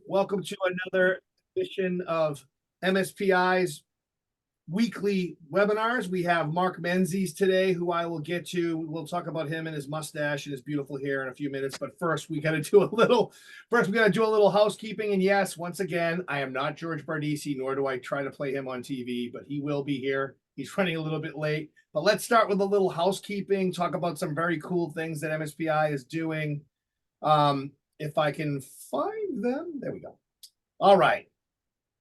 Welcome to another edition of MSPI's weekly webinars. We have Marc Menzies today, who I will get to. We'll talk about him and his mustache and his beautiful hair in a few minutes. But first, we got to do a little housekeeping. And yes, once again, I am not George Bardisi, nor do I try to play him on TV, but he will be here. He's running a little bit late. But let's start with a little housekeeping, talk about some very cool things that MSPI is doing. If I can find them, there we go. All right.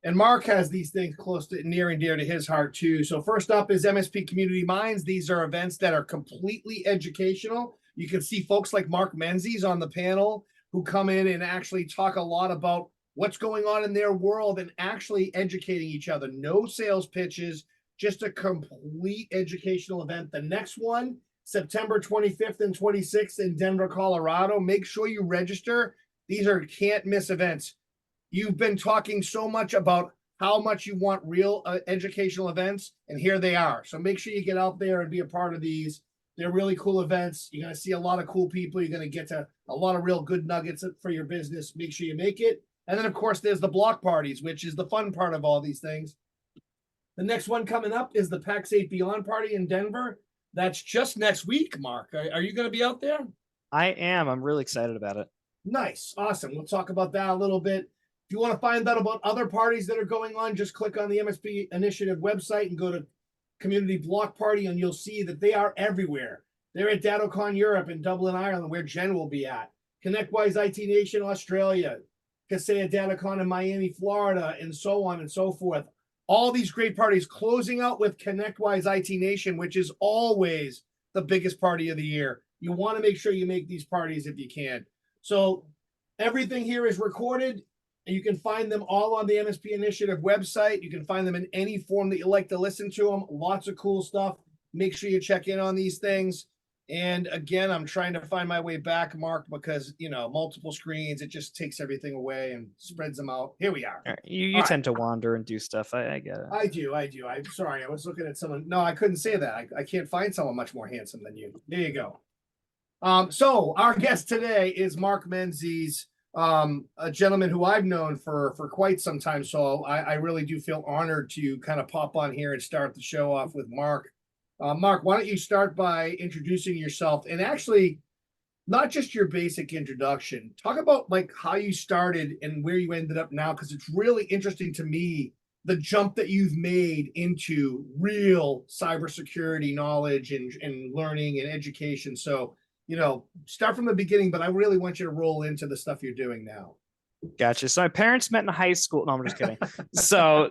And Marc has these things close to near and dear to his heart too. So first up is MSP Community Minds. These are events that are completely educational. You can see folks like Marc Menzies on the panel who come in and actually talk a lot about what's going on in their world and actually educating each other. No sales pitches, just a complete educational event. The next one, September 25th and 26th in Denver, Colorado. Make sure you register. These are can't miss events. You've been talking so much about how much you want real educational events, and here they are. So make sure you get out there and be a part of these. They're really cool events. You're going to see a lot of cool people. You're going to get to a lot of real good nuggets for your business. Make sure you make it. And then, of course, there's the block parties, which is the fun part of all these things. The next one coming up is the PAX 8 Beyond Party in Denver. That's just next week, Marc. Are you going to be out there? I am. I'm really excited about it. Nice. Awesome. We'll talk about that a little bit. If you want to find out about other parties that are going on, just click on the MSP Initiative website and go to Community Block Party, and you'll see that they are everywhere. They're at DattoCon Europe in Dublin, Ireland, where Jen will be at. ConnectWise IT Nation Australia, Kaseya DattoCon in Miami, Florida, and so on and so forth. All these great parties, closing out with ConnectWise IT Nation, which is always the biggest party of the year. You want to make sure you make these parties if you can. So everything here is recorded, and you can find them all on the MSP Initiative website. You can find them in any form that you like to listen to them. Lots of cool stuff. Make sure you check in on these things. And again, I'm trying to find my way back, Marc, because, multiple screens, it just takes everything away and spreads them out. Here we are. Right. You tend to wander and do stuff. I get it. I do. I'm sorry. I was looking at someone. No, I couldn't say that. I can't find someone much more handsome than you. There you go. So our guest today is Marc Menzies, a gentleman who I've known for quite some time. So I really do feel honored to kind of pop on here and start the show off with Marc. Marc, why don't you start by introducing yourself, and actually not just your basic introduction. Talk about like how you started and where you ended up now, because it's really interesting to me, the jump that you've made into real cybersecurity knowledge and learning and education. So, start from the beginning, but I really want you to roll into the stuff you're doing now. Gotcha. So my parents met in high school. No, I'm just kidding. So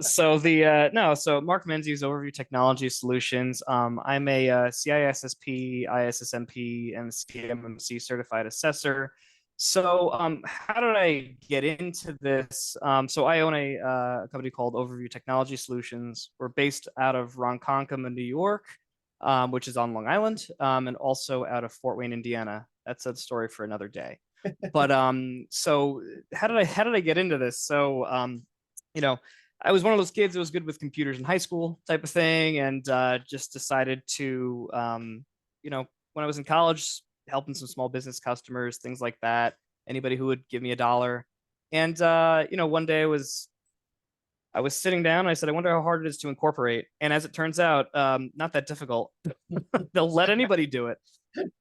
Marc Menzies, Overview Technology Solutions. I'm a CISSP, ISSMP, and CMMC certified assessor. So how did I get into this? So I own a company called Overview Technology Solutions. We're based out of Ronkonkoma, New York, which is on Long Island, and also out of Fort Wayne, Indiana. That's a story for another day. But so how did I get into this? So I was one of those kids that was good with computers in high school type of thing, and just decided to when I was in college, helping some small business customers, things like that, anybody who would give me $1. And one day I was sitting down and I said, I wonder how hard it is to incorporate. And as it turns out, not that difficult. They'll let anybody do it.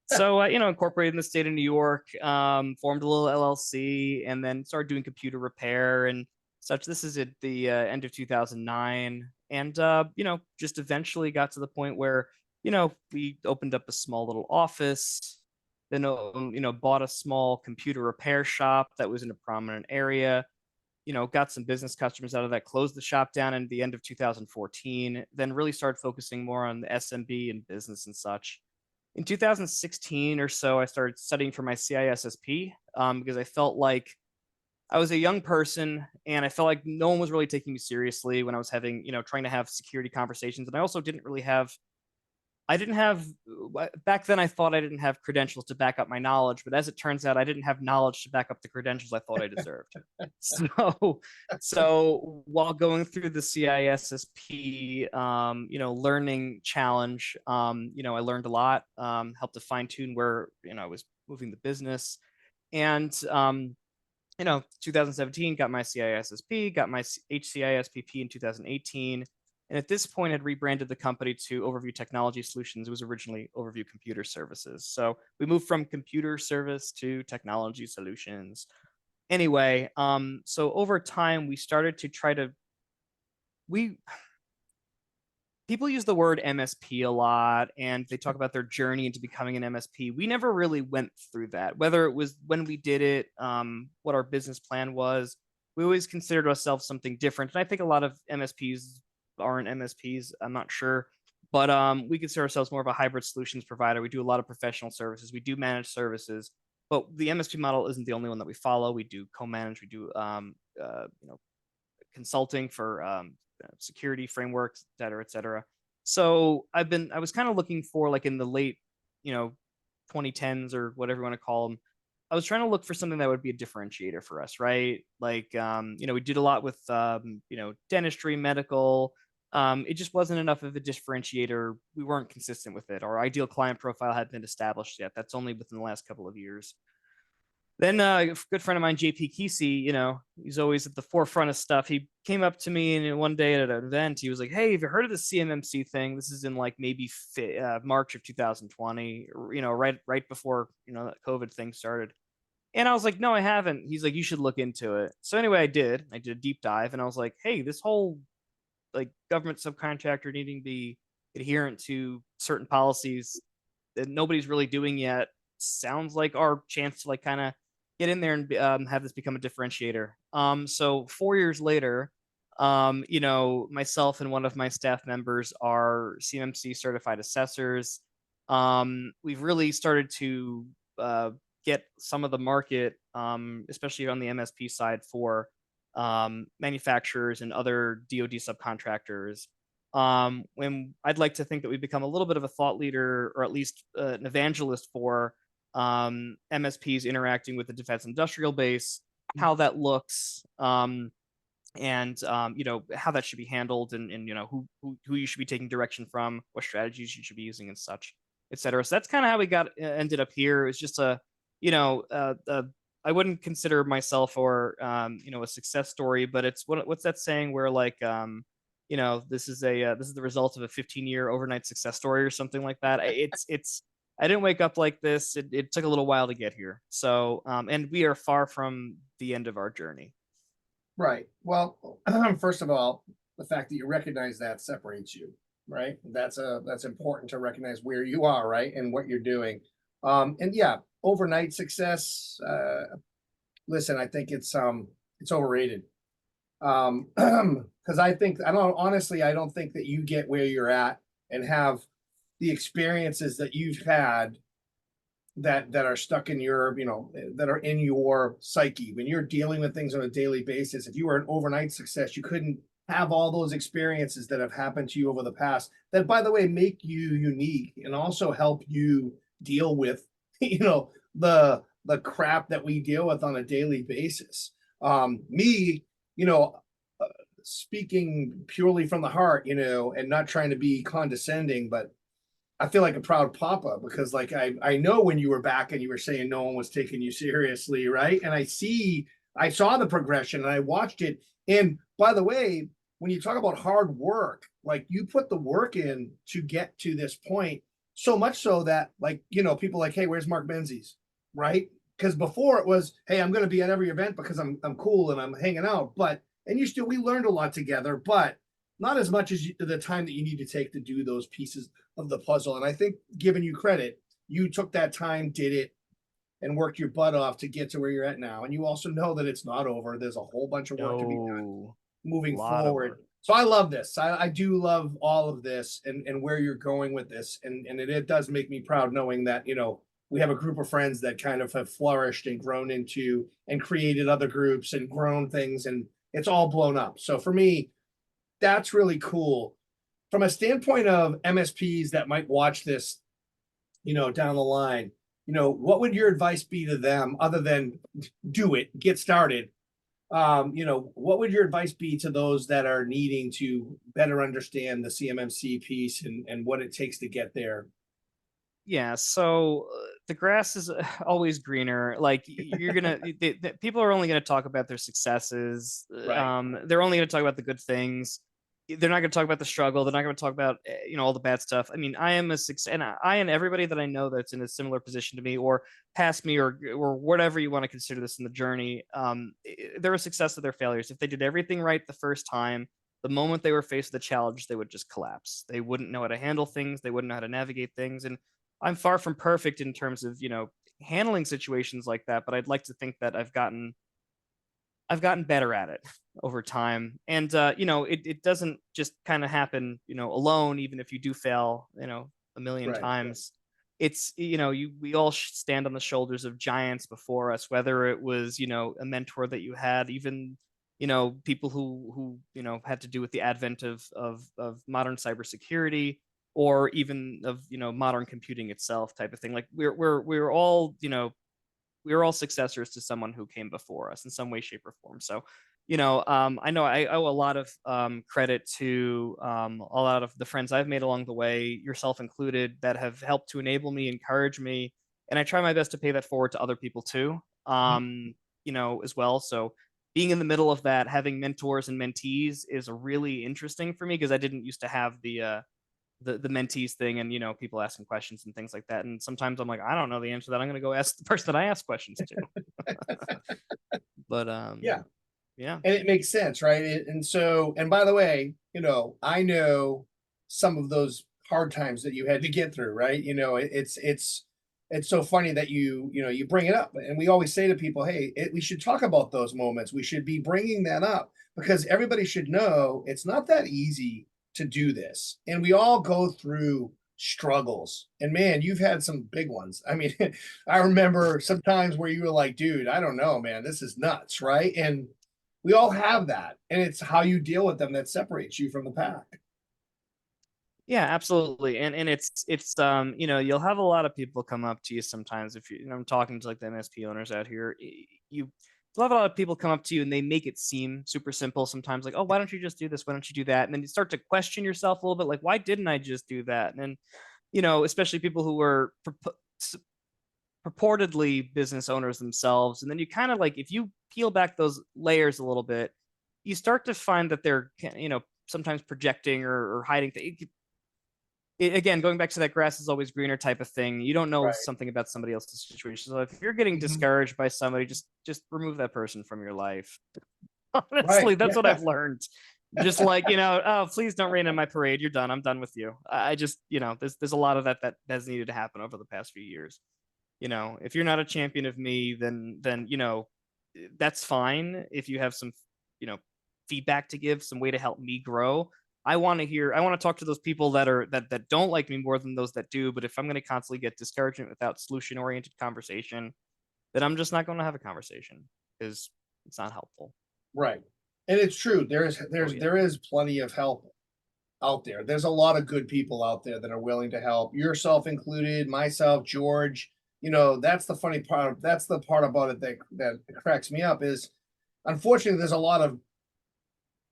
So, incorporated in the state of New York, formed a little LLC, and then started doing computer repair and such. This is at the end of 2009. And, just eventually got to the point where, we opened up a small little office, then, bought a small computer repair shop that was in a prominent area, got some business customers out of that, closed the shop down in the end of 2014, then really started focusing more on the SMB and business and such. In 2016 or so, I started studying for my CISSP because I felt like I was a young person and I felt like no one was really taking me seriously when I was having, trying to have security conversations. And I also didn't have, back then I thought I didn't have credentials to back up my knowledge, but as it turns out, I didn't have knowledge to back up the credentials I thought I deserved. So while going through the CISSP, learning challenge, I learned a lot, helped to fine tune where, I was moving the business. And 2017, got my CISSP, got my HCISPP in 2018. And at this point, had rebranded the company to Overview Technology Solutions. It was originally Overview Computer Services. So we moved from computer service to technology solutions. Anyway, so over time, we started to try to, people use the word MSP a lot and they talk about their journey into becoming an MSP. We never really went through that, whether it was when we did it, what our business plan was. We always considered ourselves something different. And I think a lot of MSPs aren't MSPs. I'm not sure. But we consider ourselves more of a hybrid solutions provider. We do a lot of professional services. We do manage services. But the MSP model isn't the only one that we follow. We do co-manage. We do consulting for security frameworks, et cetera, et cetera. So I was kind of looking for like in the late, 2010s or whatever you want to call them. I was trying to look for something that would be a differentiator for us, right? Like, we did a lot with, dentistry, medical. It just wasn't enough of a differentiator. We weren't consistent with it. Our ideal client profile hadn't been established yet. That's only within the last couple of years. Then a good friend of mine, JP Kesey, he's always at the forefront of stuff. He came up to me and one day at an event, he was like, "Hey, have you heard of the CMMC thing? This is in like maybe March of 2020, right before that COVID thing started." And I was like, "No, I haven't." He's like, "You should look into it." So anyway, I did. I did a deep dive, and I was like, "Hey, this whole like government subcontractor needing to be adherent to certain policies that nobody's really doing yet sounds like our chance to like kind of get in there and have this become a differentiator." So 4 years later, myself and one of my staff members are CMMC certified assessors. We've really started to get some of the market, especially on the MSP side for manufacturers and other DoD subcontractors. When I'd like to think that we've become a little bit of a thought leader or at least an evangelist for MSPs interacting with the defense industrial base, how that looks, and how that should be handled, and who you should be taking direction from, what strategies you should be using, and such, etc. So that's kind of how we got ended up here. It's just I wouldn't consider myself or a success story, but it's what's that saying where like this is the result of a 15-year overnight success story or something like that. It's I didn't wake up like this. It took a little while to get here. So and we are far from the end of our journey. Right. Well, first of all, the fact that you recognize that separates you, right? That's important to recognize where you are, right, and what you're doing. And yeah, overnight success. Listen, I think it's overrated. Because I don't think that you get where you're at and have the experiences that you've had that are stuck in your, that are in your psyche when you're dealing with things on a daily basis. If you were an overnight success, you couldn't have all those experiences that have happened to you over the past that, by the way, make you unique and also help you deal with, the crap that we deal with on a daily basis. Me, speaking purely from the heart, and not trying to be condescending, but I feel like a proud papa because like I know when you were back and you were saying no one was taking you seriously, right? And I saw the progression and I watched it. And by the way, when you talk about hard work, like you put the work in to get to this point, so much so that like, people like, "Hey, where's Marc Menzies?" Right? Because before it was, "Hey, I'm going to be at every event because I'm cool and I'm hanging out." But and we learned a lot together, but not as much as the time that you need to take to do those pieces of the puzzle. And I think, giving you credit, you took that time, did it, and worked your butt off to get to where you're at now. And you also know that it's not over. There's a whole bunch of work to be done moving forward. So I love this. I do love all of this and where you're going with this. And it does make me proud knowing that, we have a group of friends that kind of have flourished and grown into and created other groups and grown things, and it's all blown up. So for me, that's really cool. From a standpoint of MSPs that might watch this, down the line, what would your advice be to them other than do it, get started? What would your advice be to those that are needing to better understand the CMMC piece and what it takes to get there? Yeah, so the grass is always greener. Like you're gonna, people are only gonna talk about their successes. Right. They're only gonna talk about the good things. They're not gonna talk about the struggle. They're not gonna talk about all the bad stuff. I mean, I am a success, and I and everybody that I know that's in a similar position to me or past me or whatever you want to consider this in the journey. They're a success of their failures. If they did everything right the first time, the moment they were faced with a challenge, they would just collapse. They wouldn't know how to handle things. They wouldn't know how to navigate things. And I'm far from perfect in terms of, handling situations like that, but I'd like to think that I've gotten better at it over time. And it doesn't just kind of happen, alone, even if you do fail, a million Right. times. It's, we all stand on the shoulders of giants before us, whether it was, a mentor that you had, even, people who, had to do with the advent of modern cybersecurity, or even of, modern computing itself type of thing. Like we're all, we were all successors to someone who came before us in some way, shape, or form. So, I know I owe a lot of credit to a lot of the friends I've made along the way, yourself included, that have helped to enable me, encourage me, and I try my best to pay that forward to other people too, as well. So, being in the middle of that, having mentors and mentees is really interesting for me because I didn't used to have the mentees thing and people asking questions and things like that, and sometimes I'm like, I don't know the answer to that, I'm going to go ask the person that I ask questions to. But Yeah. yeah. And it makes sense, right? And so, and by the way, I know some of those hard times that you had to get through, right? It's so funny that you bring it up, and we always say to people, hey, we should talk about those moments. We should be bringing that up because everybody should know it's not that easy to do this, and we all go through struggles. And man, you've had some big ones. I mean, I remember sometimes where you were like, dude, I don't know, man, this is nuts, right? And we all have that, and it's how you deal with them that separates you from the pack. Yeah, absolutely. And it's you'll have a lot of people come up to you sometimes if I'm talking to like the MSP owners out here. You'll have a lot of people come up to you and they make it seem super simple sometimes, like, oh, why don't you just do this? Why don't you do that? And then you start to question yourself a little bit, like, why didn't I just do that? And then, especially people who were purportedly business owners themselves. And then you kind of like, if you peel back those layers a little bit, you start to find that they're, sometimes projecting or hiding things. Again, going back to that grass is always greener type of thing. You don't know Right. something about somebody else's situation. So if you're getting Mhm. discouraged by somebody, just remove that person from your life. Right. Honestly, that's what Yeah. I've learned. Just like, oh, please don't rain on my parade. You're done. I'm done with you. I just, there's a lot of that has needed to happen over the past few years. If you're not a champion of me, then that's fine. If you have some, you know, feedback to give, some way to help me grow, I want to talk to those people that don't like me more than those that do. But if I'm going to constantly get discouragement without solution oriented conversation, then I'm just not going to have a conversation because it's not helpful. Right. And it's true. There's Oh there's yeah. there is plenty of help out there. There's a lot of good people out there that are willing to help, yourself included, myself, George. That's the funny part. That's the part about it that cracks me up is unfortunately there's a lot of,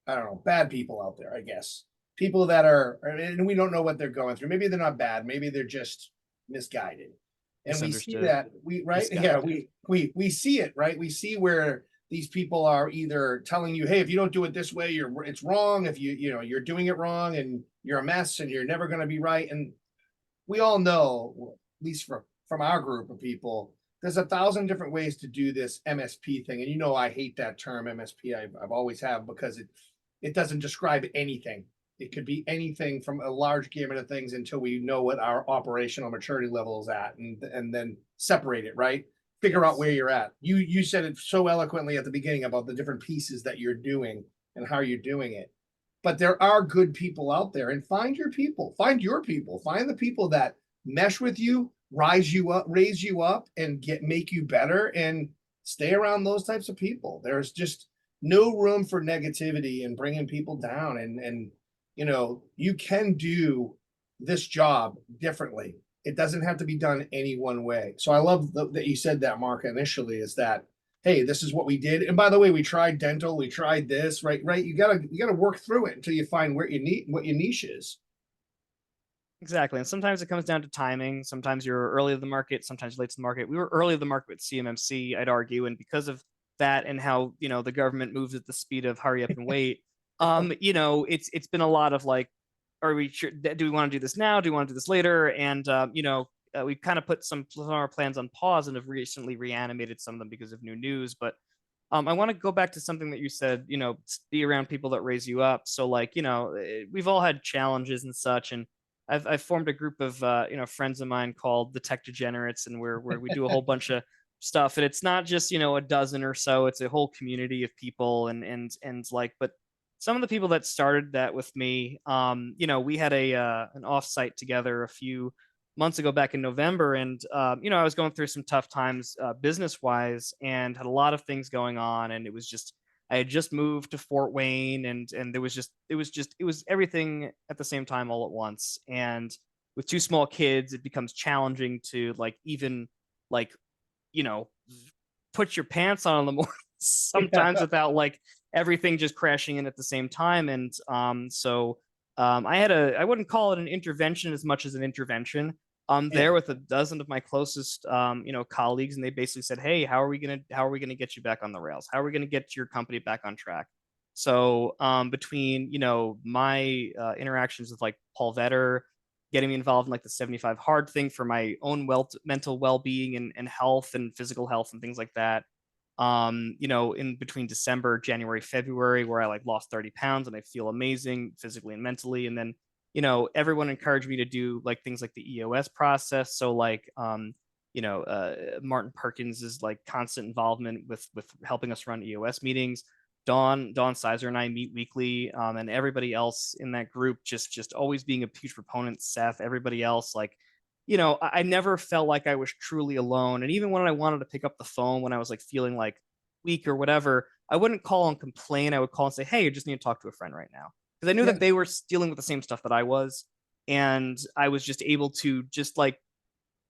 I don't know, bad people out there, I guess. People that are, and we don't know what they're going through. Maybe they're not bad. Maybe they're just misguided. And we see Misunderstood, that right? Yeah, misguided. we see it, right? We see where these people are either telling you, hey, if you don't do it this way, it's wrong. If you're doing it wrong and you're a mess and you're never going to be right. And we all know, at least from our group of people, there's 1,000 different ways to do this MSP thing. And I hate that term MSP. I've always have because it doesn't describe anything. It could be anything from a large gamut of things until we know what our operational maturity level is at, and then separate it, right? Figure out Yes. where you're at. You said it so eloquently at the beginning about the different pieces that you're doing and how you're doing it. But there are good people out there, and find your people, find the people that mesh with you, raise you up, and make you better, and stay around those types of people. There's just no room for negativity and bringing people down, and you can do this job differently. It doesn't have to be done any one way. So I love that you said that, Mark, initially, is that, hey, this is what we did. And by the way, we tried dental, we tried this, right? You gotta work through it until you find where you need what your niche is. Exactly. And sometimes it comes down to timing. Sometimes you're early to the market, sometimes late to the market. We were early to the market with CMMC, I'd argue. And because of that and how, the government moves at the speed of hurry up and wait, it's been a lot of like, are we sure, do we want to do this now? Do we want to do this later? And, we've kind of put some of our plans on pause and have recently reanimated some of them because of new news. But I want to go back to something that you said, be around people that raise you up. So like, we've all had challenges and such. And I've formed a group of friends of mine called the Tech Degenerates, and where we do a whole bunch of stuff. And it's not just a dozen or so; it's a whole community of people, and like. But some of the people that started that with me, we had an offsite together a few months ago back in November, and I was going through some tough times business wise, and had a lot of things going on, and it was just I had just moved to Fort Wayne, and there was just it was everything at the same time all at once. And with two small kids, it becomes challenging to like even like you know put your pants on in the morning sometimes without like everything just crashing in at the same time. And I wouldn't call it an intervention as much as an intervention. I'm Yeah. there with a dozen of my closest colleagues, and they basically said, hey, how are we gonna get you back on the rails? How are we gonna get your company back on track? So between my interactions with like Paul Vetter, getting me involved in like the 75 hard thing for my own mental well-being and health and physical health and things like that. In between December, January, February, where I like lost 30 pounds and I feel amazing physically and mentally. And then everyone encouraged me to do like things like the EOS process. So like Martin Perkins is like constant involvement with helping us run EOS meetings. Dawn Sizer and I meet weekly, and everybody else in that group just always being a huge proponent. Seth, everybody else, like, I never felt like I was truly alone. And even when I wanted to pick up the phone when I was like feeling like weak or whatever, I wouldn't call and complain. I would call and say, hey, I just need to talk to a friend right now, because I knew Yeah. that they were dealing with the same stuff that I was, and I was just able to just like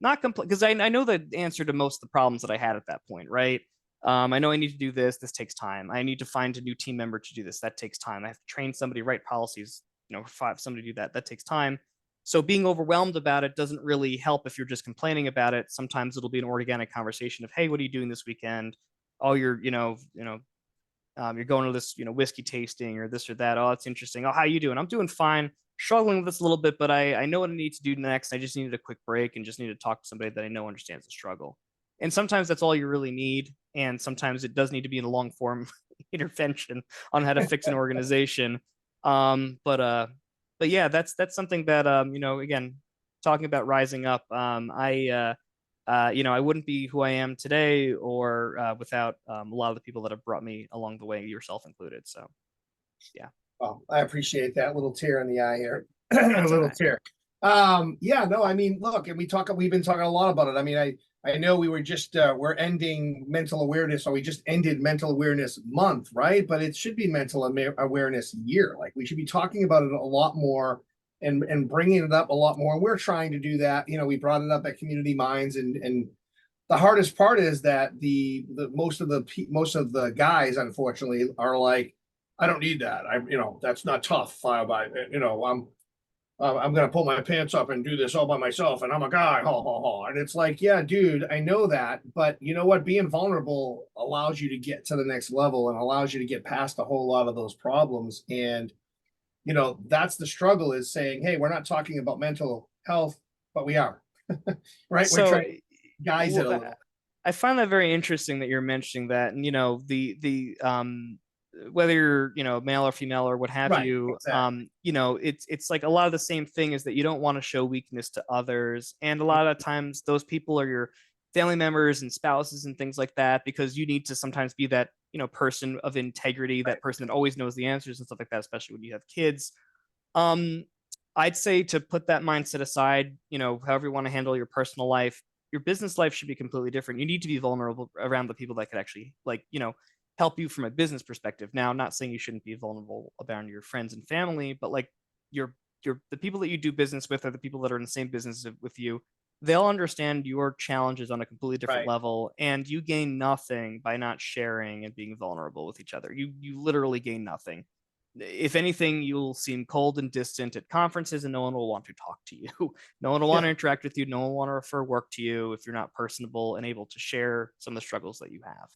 not complain, because I know the answer to most of the problems that I had at that point, right? I know I need to do this. This takes time. I need to find a new team member to do this. That takes time. I have to train somebody, write policies, for somebody to do that. That takes time. So being overwhelmed about it doesn't really help if you're just complaining about it. Sometimes it'll be an organic conversation of, hey, what are you doing this weekend? Oh, you're going to this, whiskey tasting or this or that. Oh, that's interesting. Oh, how you doing? I'm doing fine. Struggling with this a little bit, but I know what I need to do next. I just needed a quick break and just need to talk to somebody that I know understands the struggle. And sometimes that's all you really need. And sometimes it does need to be in a long form intervention on how to fix an organization. But yeah, that's something that again, talking about rising up. I wouldn't be who I am today or without a lot of the people that have brought me along the way, yourself included. So, yeah. Well, I appreciate that little tear in the eye here. A That's all little right. tear. Yeah, no, I mean, look, and we've been talking a lot about it. I mean, I know we were just we're ending mental awareness, or we just ended mental awareness month, right? But it should be mental awareness year. Like we should be talking about it a lot more and bringing it up a lot more. And we're trying to do that. We brought it up at Community Minds, and the hardest part is that the most of the guys, unfortunately, are like, I don't need that. That's not tough. I'm gonna pull my pants up and do this all by myself, and I'm a guy. Ha ha ha. And it's like, yeah, dude, I know that, but you know what? Being vulnerable allows you to get to the next level and allows you to get past a whole lot of those problems. And that's the struggle, is saying, hey, we're not talking about mental health, but we are, right? We're So, trying to guise it a little. I find that very interesting that you're mentioning that, and the whether you're male or female or what have Right, you, exactly. it's like a lot of the same thing is that you don't want to show weakness to others, and a lot of times those people are your family members and spouses and things like that, because you need to sometimes be that person of integrity, that Right. person that always knows the answers and stuff like that, especially when you have kids. um I'd say to put that mindset aside, however you want to handle your personal life, your business life should be completely different. You need to be vulnerable around the people that could actually, like, help you from a business perspective. Now, I'm not saying you shouldn't be vulnerable around your friends and family, but like your the people that you do business with, are the people that are in the same business with you. They'll understand your challenges on a completely different Right. level, and you gain nothing by not sharing and being vulnerable with each other. You literally gain nothing. if anything, you'll seem cold and distant at conferences, and no one will want to talk to you. No one will want to Yeah. interact with you. No one will want to refer work to you if you're not personable and able to share some of the struggles that you have.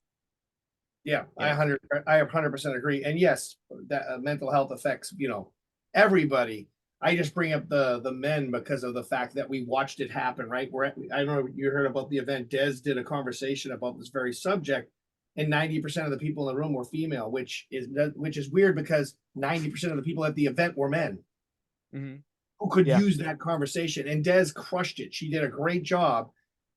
Yeah, You know, I 100% agree. And yes, that mental health affects, everybody. I just bring up the men because of the fact that we watched it happen, right? I know you heard about the event. Des did a conversation about this very subject, and 90% of the people in the room were female, which is weird because 90% of the people at the event were men mm-hmm. who could Yeah, use that conversation. And Des crushed it. She did a great job.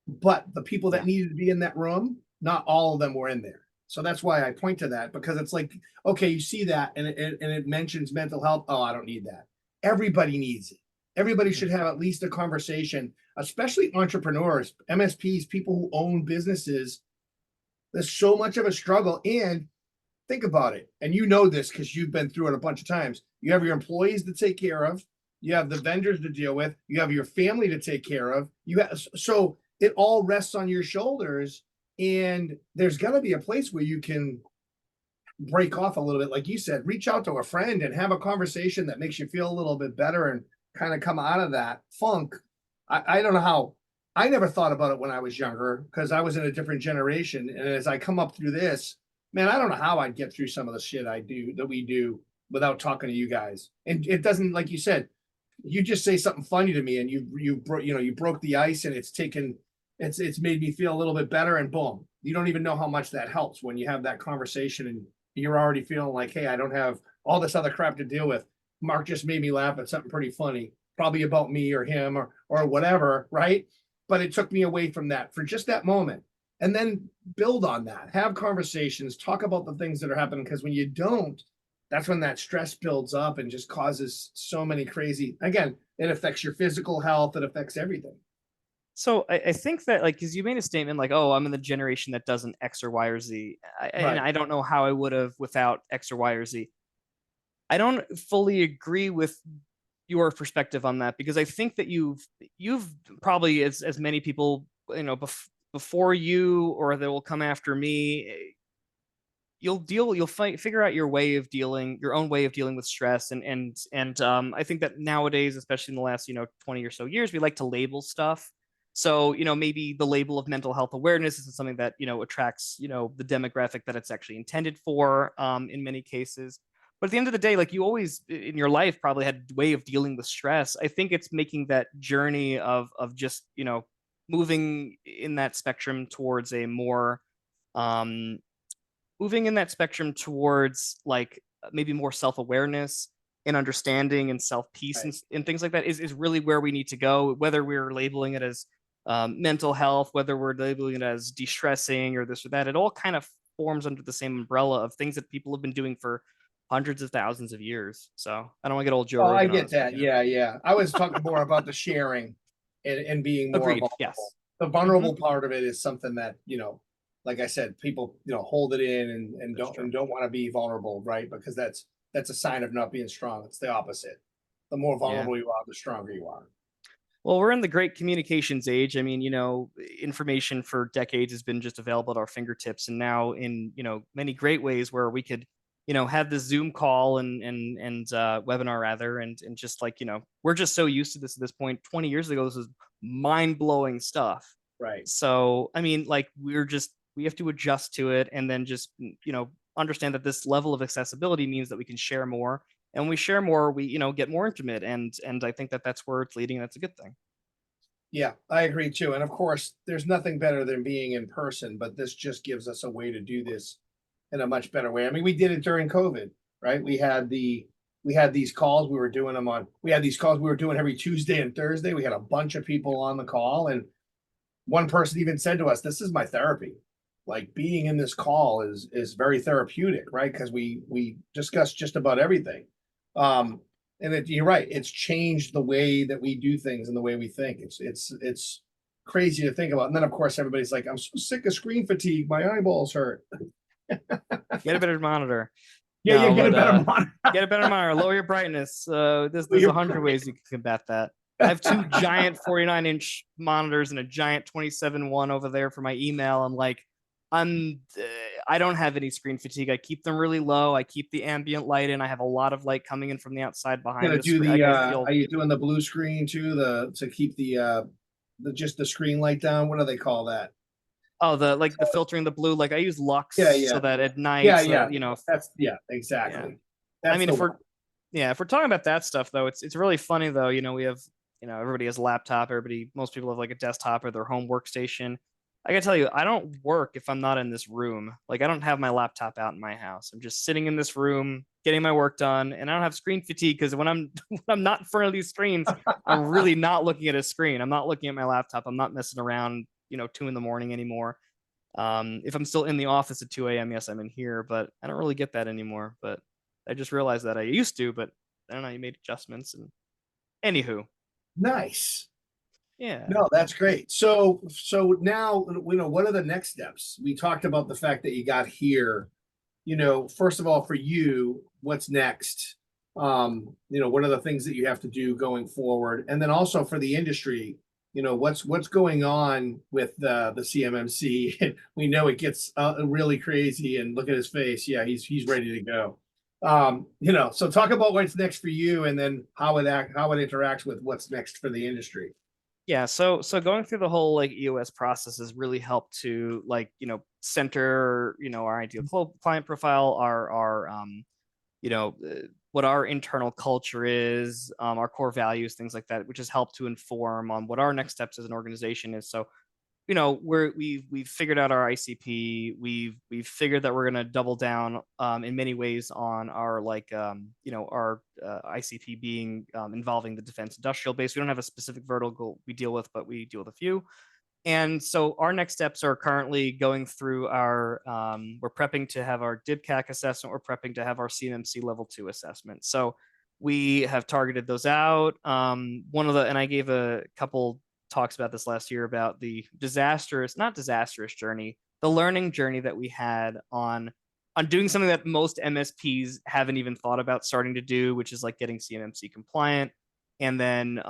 But the people that yeah. needed to be in that room, not all of them were in there. So that's why I point to that, because it's like, okay, you see that and it mentions mental health. Oh, I don't need that. Everybody needs it. Everybody should have at least a conversation, especially entrepreneurs, MSPs, people who own businesses. There's so much of a struggle. And think about it. And you know this because you've been through it a bunch of times. You have your employees to take care of, you have the vendors to deal with, you have your family to take care of. So it all rests on your shoulders. And there's got to be a place where you can break off a little bit. Like you said, reach out to a friend and have a conversation that makes you feel a little bit better and kind of come out of that funk. I don't know how. I never thought about it when I was younger because I was in a different generation. And as I come up through this, man, I don't know how I'd get through some of the shit we do without talking to you guys. And it doesn't, like you said, you just say something funny to me and you broke the ice, and it's made me feel a little bit better, and boom, you don't even know how much that helps when you have that conversation and you're already feeling like, hey, I don't have all this other crap to deal with. Mark just made me laugh at something pretty funny, probably about me or him or whatever, right? But it took me away from that for just that moment. And then build on that, have conversations, talk about the things that are happening. Because when you don't, that's when that stress builds up and just causes so many crazy, again, it affects your physical health, it affects everything. So I think that, like, because you made a statement like, oh, I'm in the generation that doesn't X or Y or Z, and Right. I don't know how I would have without X or Y or Z. I don't fully agree with your perspective on that, because I think that you've probably, as many people, before you or that will come after me, you'll figure out your own way of dealing with stress. And I think that nowadays, especially in the last 20 or so years, we like to label stuff. So maybe the label of mental health awareness isn't something that attracts the demographic that it's actually intended for, in many cases. But at the end of the day, like, you always in your life probably had a way of dealing with stress. I think it's making that journey of just moving in that spectrum towards a more um moving in that spectrum towards, like, maybe more self-awareness and understanding and self-peace, Right. and things like that is really where we need to go, whether we're labeling it as mental health, whether we're labeling it as de-stressing or this or that. It all kind of forms under the same umbrella of things that people have been doing for hundreds of thousands of years. So I don't want to get old Joe Oh, I Rogan on get us, but that. Yeah, yeah. I was talking more about the sharing and being more agreed. vulnerable. Yes. The Hmm. vulnerable part of it is something that, like I said, people, hold it in and That's don't true. and don't want to be vulnerable, right? Because that's a sign of not being strong. It's the opposite. The more Yeah. vulnerable you are, the stronger you are. Well, we're in the great communications age. I mean, information for decades has been just available at our fingertips, and now in many great ways where we could have this Zoom call and webinar rather, and just, like, we're just so used to this at this point. 20 years ago, this was mind blowing stuff. Right. So I mean, like, we have to adjust to it, and then just understand that this level of accessibility means that we can share more, and when we share more, we get more intimate, and I think that that's where it's leading, and that's a good thing. Yeah, I agree too. And of course, there's nothing better than being in person, but this just gives us a way to do this in a much better way. I mean, we did it during COVID, right? We had these calls, we had these calls we were doing every Tuesday and Thursday. We had a bunch of people on the call, and one person even said to us, "This is my therapy." Like, being in this call is very therapeutic, right? Because we discuss just about everything. Um, you're right, it's changed the way that we do things and the way we think. It's crazy to think about. And then of course everybody's like, "I'm so sick of screen fatigue. My eyeballs hurt." Get a better monitor. Yeah, you No, get a but better monitor. get a better monitor. Lower your brightness. There's You're 100 ways you can combat that. I have two giant 49-inch monitors and a giant 27 one over there for my email. I'm like, I don't have any screen fatigue. I keep them really low. I keep the ambient light in. I have a lot of light coming in from the outside behind Gonna the do screen. the Like I feel, are you doing the blue screen too, to keep the just the screen light down? What do they call that? oh, the filtering the blue. Like I use Yeah, Lux so yeah, that at night, yeah, so yeah. that, That's yeah, yeah. exactly. I That's mean, the one. if we're talking about that stuff though, it's really funny though. We have, everybody has a laptop. Most people have like a desktop or their home workstation. I gotta tell you, I don't work if I'm not in this room. Like I don't have my laptop out in my house. I'm just sitting in this room getting my work done, and I don't have screen fatigue because when I'm when I'm not in front of these screens, I'm really not looking at a screen. I'm not looking at my laptop. I'm not messing around, 2 in the morning anymore. If I'm still in the office at 2 a.m., yes, I'm in here, but I don't really get that anymore. But I just realized that I used to, but I don't know, you made adjustments and anywho, Nice. yeah. No, that's great. So now, what are the next steps? We talked about the fact that you got here. First of all, for you, what's next? What are the things that you have to do going forward? And then also for the industry, what's going on with the CMMC? We know it gets really crazy, and look at his face. Yeah, he's ready to go. So talk about what's next for you, and then how it interacts with what's next for the industry. Yeah, so going through the whole like EOS process has really helped to like, center, our ideal client profile, our you know, what our internal culture is, our core values, things like that, which has helped to inform on what our next steps as an organization is. So we've figured out our ICP. We've figured that we're going to double down in many ways on our our ICP being involving the defense industrial base. We don't have a specific vertical we deal with, but we deal with a few. And so our next steps are currently going through our we're prepping to have our DIBCAC assessment. We're prepping to have our CMMC level 2 assessment. So we have targeted those out. And I gave a couple talks about this last year about the not disastrous journey, the learning journey that we had on doing something that most MSPs haven't even thought about starting to do, which is like getting CMMC compliant and then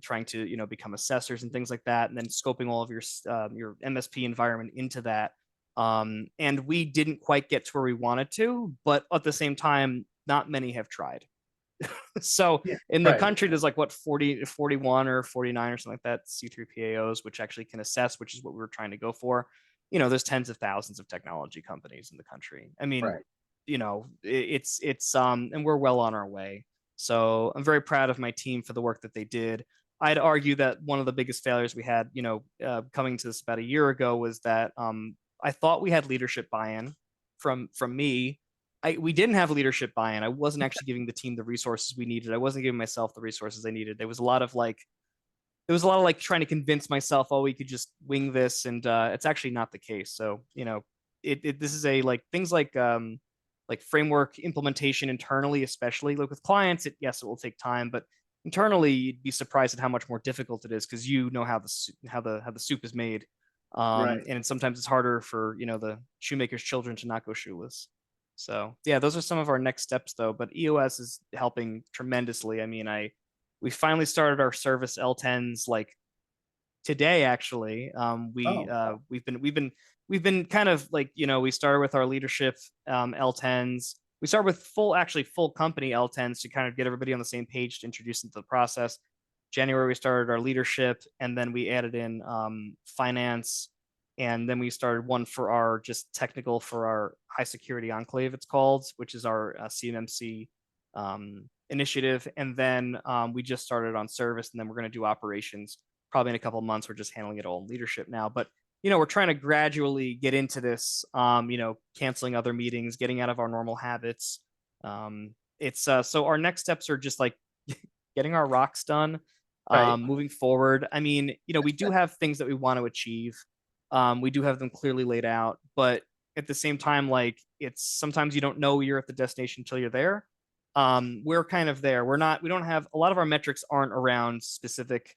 trying to become assessors and things like that, and then scoping all of your MSP environment into that. And we didn't quite get to where we wanted to, but at the same time, not many have tried. So Yeah, in the right, country, there's like what 40, 41 or 49 or something like that C3PAOs, which actually can assess, which is what we were trying to go for. There's tens of thousands of technology companies in the country. I mean, right. and we're well on our way. So I'm very proud of my team for the work that they did. I'd argue that one of the biggest failures we had, coming to this about a year ago, was that I thought we had leadership buy-in from me. We didn't have leadership buy-in. I wasn't actually giving the team the resources we needed. I wasn't giving myself the resources I needed. There was a lot of trying to convince myself, oh, we could just wing this, and it's actually not the case. So this is a things like framework implementation internally, especially like with clients. Yes, it will take time, but internally, you'd be surprised at how much more difficult it is because how the soup is made. Right. And sometimes it's harder for the shoemaker's children to not go shoeless. So yeah, those are some of our next steps though. But EOS is helping tremendously. I mean, we finally started our service L10s like today actually. We've been kind of we started with our leadership L10s. We started with full company L10s to kind of get everybody on the same page to introduce into the process. January we started our leadership, and then we added in finance, and then we started one for our just technical for our high security enclave, it's called, which is our CMMC initiative. And then we just started on service, and then we're going to do operations probably in a couple of months. We're just handling it all in leadership now, but we're trying to gradually get into this, canceling other meetings, getting out of our normal habits. It's so our next steps are just like getting our rocks done, Right. moving forward. I mean, we do have things that we want to achieve. We do have them clearly laid out, but at the same time, like it's sometimes you don't know you're at the destination until you're there. We're kind of there. We don't have a lot of our metrics aren't around specific,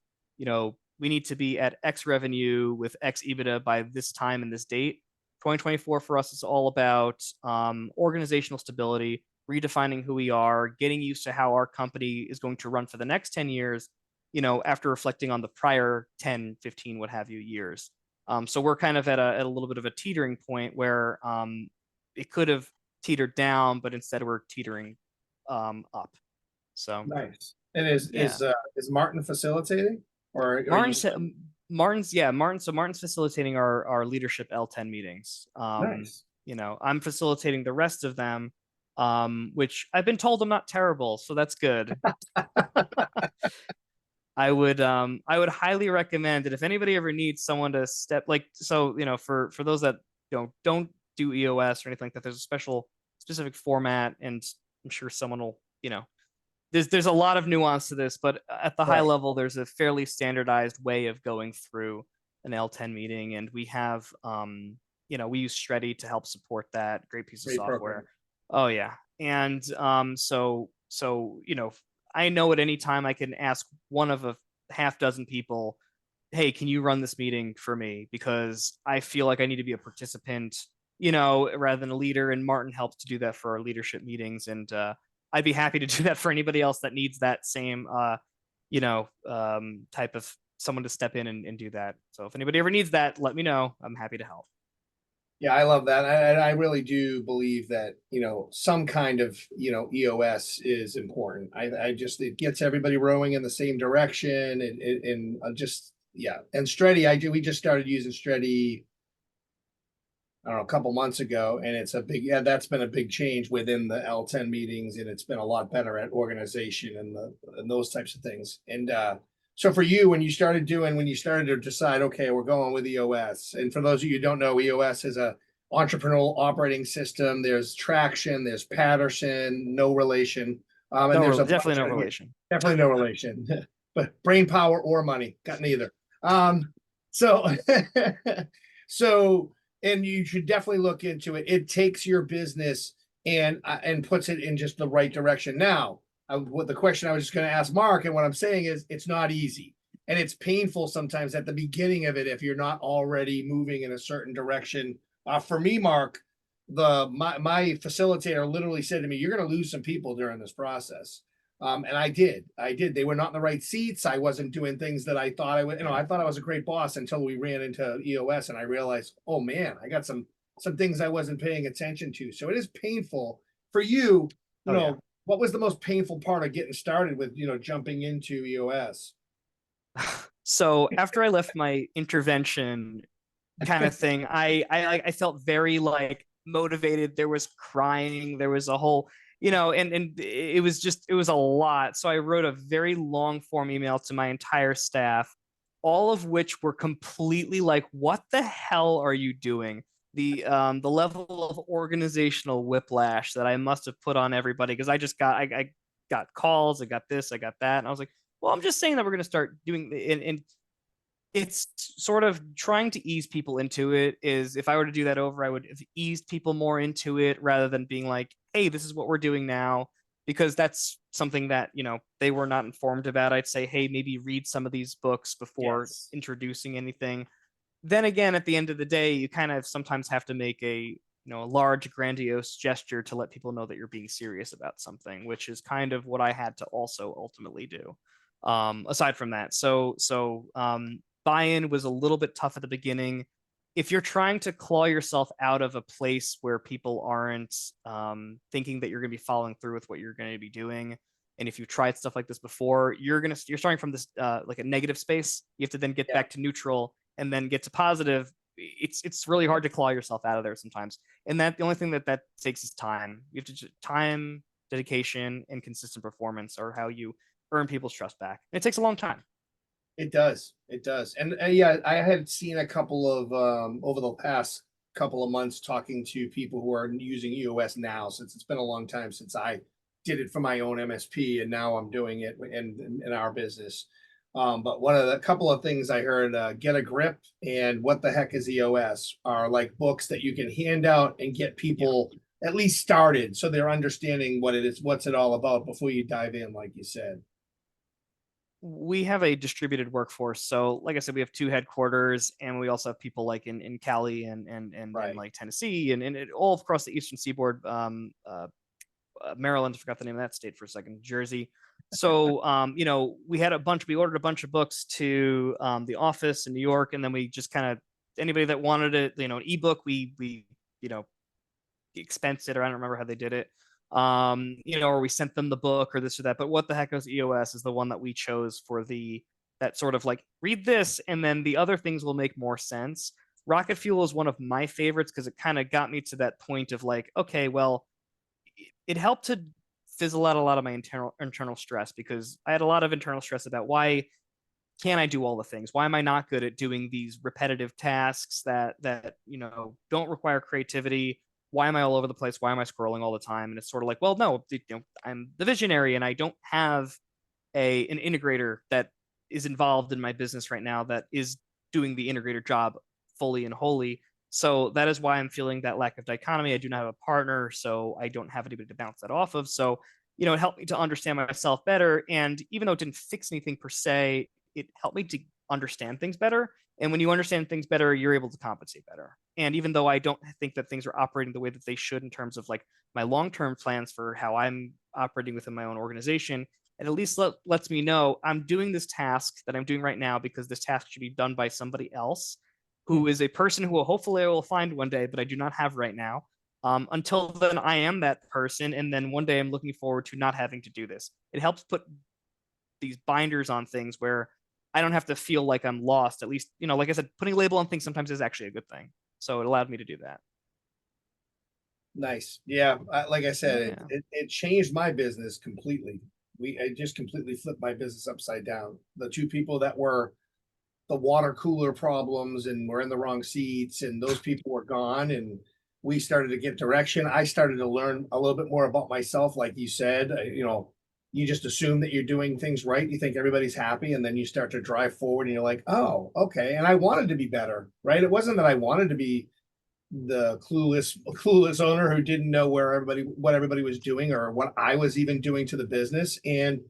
we need to be at X revenue with X EBITDA by this time and this date. 2024 for us is all about organizational stability, redefining who we are, getting used to how our company is going to run for the next 10 years, after reflecting on the prior 10, 15, what have you years. So we're kind of at a little bit of a teetering point where it could have teetered down, but instead we're teetering up. So Nice. And yeah, is Martin facilitating, or are you? Martin's Martin's yeah Martin. So Martin's facilitating our leadership L10 meetings. Nice. I'm facilitating the rest of them, which I've been told I'm not terrible, so that's good. I would highly recommend that if anybody ever needs someone to step like so, for those that don't do EOS or anything like that, there's a specific format, and I'm sure someone will, there's a lot of nuance to this, but at the high Right. level, there's a fairly standardized way of going through an L10 meeting, and we have we use Shreddy to help support that. Great piece of Great software. program. Oh yeah. And I know at any time I can ask one of a half dozen people, hey, can you run this meeting for me? Because I feel like I need to be a participant, rather than a leader. And Martin helps to do that for our leadership meetings. And I'd be happy to do that for anybody else that needs that same, type of someone to step in and do that. So if anybody ever needs that, let me know. I'm happy to help. Yeah, I love that. I really do believe that, some kind of, EOS is important. I just, it gets everybody rowing in the same direction, and just, yeah. And we just started using Stretty, I don't know, a couple months ago, and that's been a big change within the L10 meetings, and it's been a lot better at organization and those types of things. And so for you, when you started to decide, okay, we're going with EOS, and for those of you who don't know, EOS is a entrepreneurial operating system. There's Traction, there's Patterson, no relation, and there's Definitely no relation. definitely no relation, but brain power or money, got neither. So so and you should definitely look into it. It takes your business and puts it in just the right direction. Now, what the question I was just going to ask Mark, and what I'm saying is, it's not easy, and it's painful sometimes at the beginning of it if you're not already moving in a certain direction. For me, Mark, my facilitator literally said to me, "You're going to lose some people during this process." And I did. They were not in the right seats. I wasn't doing things that I thought I would. I thought I was a great boss until we ran into EOS, and I realized, oh man, I got some things I wasn't paying attention to. So it is painful for you. Oh yeah. What was the most painful part of getting started with jumping into EOS? So after I left my intervention kind of thing, I felt very like motivated. There was crying. There was a whole, and it was a lot. So I wrote a very long form email to my entire staff, all of which were completely like, "What the hell are you doing?" The level of organizational whiplash that I must have put on everybody, because I got calls, I got this, I got that, and I was like, well, I'm just saying that we're going to start doing, and it's sort of trying to ease people into it. Is if I were to do that over, I would have eased people more into it rather than being like, hey, this is what we're doing now, because that's something that they were not informed about. I'd say, hey, maybe read some of these books before Yes. introducing anything. Then again, at the end of the day, you kind of sometimes have to make a large grandiose gesture to let people know that you're being serious about something, which is kind of what I had to also ultimately do. Aside from that, buy-in was a little bit tough at the beginning. If you're trying to claw yourself out of a place where people aren't thinking that you're going to be following through with what you're going to be doing, and if you've tried stuff like this before, you're starting from this like a negative space. You have to then get Yeah. back to neutral and then get to positive. It's really hard to claw yourself out of there sometimes, and that the only thing that takes is time. You have to time, dedication, and consistent performance are how you earn people's trust back. And it takes a long time. It does. It does. And yeah, I had seen a couple of over the past couple of months talking to people who are using EOS now, since it's been a long time since I did it for my own MSP, and now I'm doing it in our business. But one of the couple of things I heard, Get a Grip and What the Heck is EOS, are like books that you can hand out and get people at least started, so they're understanding what it is, what's it all about before you dive in, like you said. We have a distributed workforce. So, like I said, we have two headquarters, and we also have people like in Cali and Right. like Tennessee and all across the Eastern Seaboard. Maryland, I forgot the name of that state for a second, Jersey. So, we ordered a bunch of books to the office in New York, and then we just kind of anybody that wanted it, an ebook, we expense it, or I don't remember how they did it. Or we sent them the book or this or that. But What the Heck is EOS is the one that we chose for that sort of like, read this and then the other things will make more sense. Rocket Fuel is one of my favorites because it kind of got me to that point of like, okay, well, it helped to fizzle out a lot of my internal stress, because I had a lot of internal stress about why can't I do all the things? Why am I not good at doing these repetitive tasks that don't require creativity? Why am I all over the place? Why am I scrolling all the time? And it's sort of like, well, no, I'm the visionary, and I don't have an integrator that is involved in my business right now that is doing the integrator job fully and wholly. So that is why I'm feeling that lack of dichotomy. I do not have a partner, so I don't have anybody to bounce that off of. So, it helped me to understand myself better. And even though it didn't fix anything per se, it helped me to understand things better. And when you understand things better, you're able to compensate better. And even though I don't think that things are operating the way that they should in terms of like my long-term plans for how I'm operating within my own organization, it at least lets me know I'm doing this task that I'm doing right now because this task should be done by somebody else who is a person who hopefully I will find one day, but I do not have right now. Until then, I am that person. And then one day I'm looking forward to not having to do this. It helps put these binders on things where I don't have to feel like I'm lost. At least, like I said, putting a label on things sometimes is actually a good thing. So it allowed me to do that. Nice. Yeah. Like I said, Yeah. it changed my business completely. It just completely flipped my business upside down. The two people that were the water cooler problems and were in the wrong seats, and those people were gone, and we started to get direction. I started to learn a little bit more about myself. Like you said, you just assume that you're doing things right. You think everybody's happy, and then you start to drive forward and you're like, oh, okay. And I wanted to be better, right? It wasn't that I wanted to be the clueless owner who didn't know what everybody was doing or what I was even doing to the business. And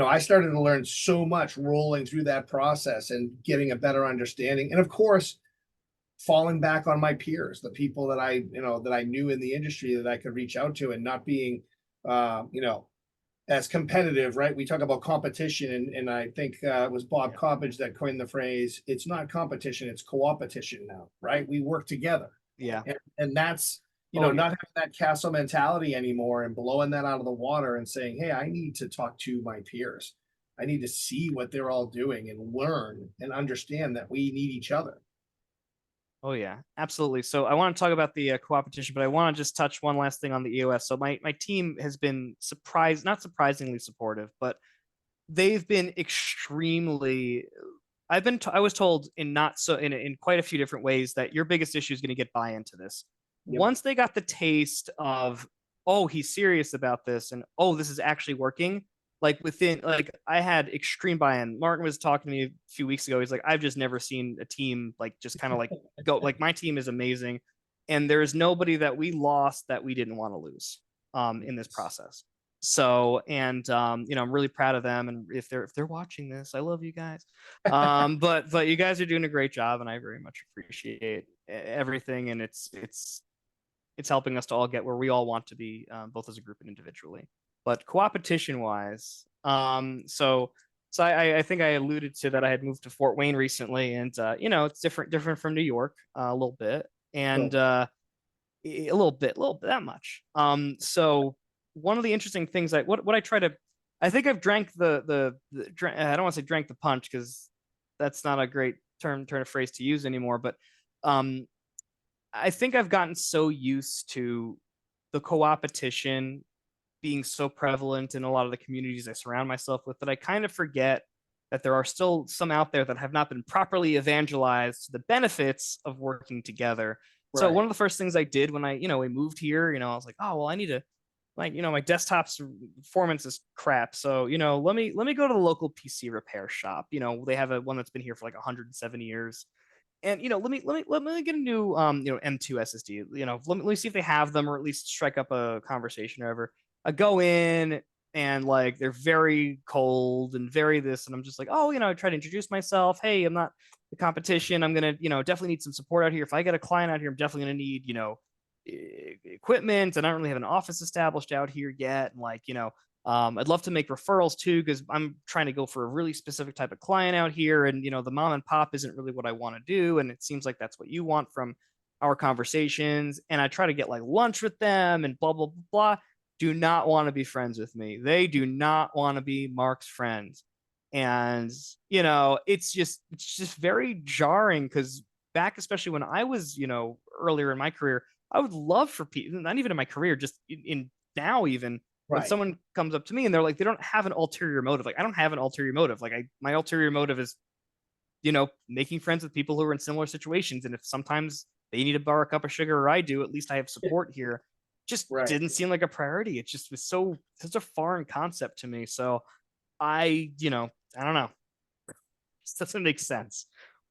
I started to learn so much rolling through that process and getting a better understanding. And of course, falling back on my peers, the people that I knew in the industry that I could reach out to, and not being as competitive, right? We talk about competition, and I think it was Bob Coppage that coined the phrase, it's not competition, it's co-opetition now, right? We work together. Yeah. And that's, Oh, not yeah. having that castle mentality anymore and blowing that out of the water and saying, hey, I need to talk to my peers. I need to see what they're all doing and learn and understand that we need each other. Oh yeah, absolutely. So I want to talk about the co-opetition, but I want to just touch one last thing on the EOS. So my team has been not surprisingly supportive, but they've been extremely. I was told in quite a few different ways that your biggest issue is going to get buy-in to this. Yep. Once they got the taste of, oh, he's serious about this, and oh, this is actually working, like within, like, I had extreme buy-in. Martin was talking to me a few weeks ago. He's like, I've just never seen a team like just kind of like go, like, my team is amazing, and there's nobody that we lost that we didn't want to lose in this process. So, and I'm really proud of them, and if they're watching this, I love you guys. But you guys are doing a great job, and I very much appreciate everything, and it's helping us to all get where we all want to be, both as a group and individually. But co-opetition wise, so I think I alluded to that I had moved to Fort Wayne recently, and it's different from New York a little bit, and a little bit that much. So one of the interesting things, what I try to, I think I've drank I don't want to say drank the punch, because that's not a great turn of phrase to use anymore, but um I think I've gotten so used to the co-opetition being so prevalent in a lot of the communities I surround myself with that I kind of forget that there are still some out there that have not been properly evangelized to the benefits of working together. So Right. one of the first things I did when we moved here, I was like, oh, well, I need to, like, my desktop's performance is crap. So, let me go to the local PC repair shop. They have one that's been here for like 107 years. And let me get a new M2 SSD. Let me see if they have them, or at least strike up a conversation or whatever. I go in, and like they're very cold and very this, and I'm just like, oh, I try to introduce myself. Hey, I'm not the competition. I'm gonna definitely need some support out here. If I get a client out here, I'm definitely gonna need equipment, and I don't really have an office established out here yet. And like I'd love to make referrals too, because I'm trying to go for a really specific type of client out here. And, the mom and pop isn't really what I want to do. And it seems like that's what you want from our conversations. And I try to get like lunch with them and blah, blah, blah, blah. Do not want to be friends with me. They do not want to be Marc's friends. And, it's just very jarring because back, especially when I was, earlier in my career, I would love for people, not even in my career, just in now, even when Right. someone comes up to me and they're like, they don't have an ulterior motive. Like, I don't have an ulterior motive. Like, my ulterior motive is, making friends with people who are in similar situations. And if sometimes they need to borrow a cup of sugar or I do, at least I have support here. Just Right. didn't seem like a priority. It just was such a foreign concept to me. So I don't know. It doesn't make sense.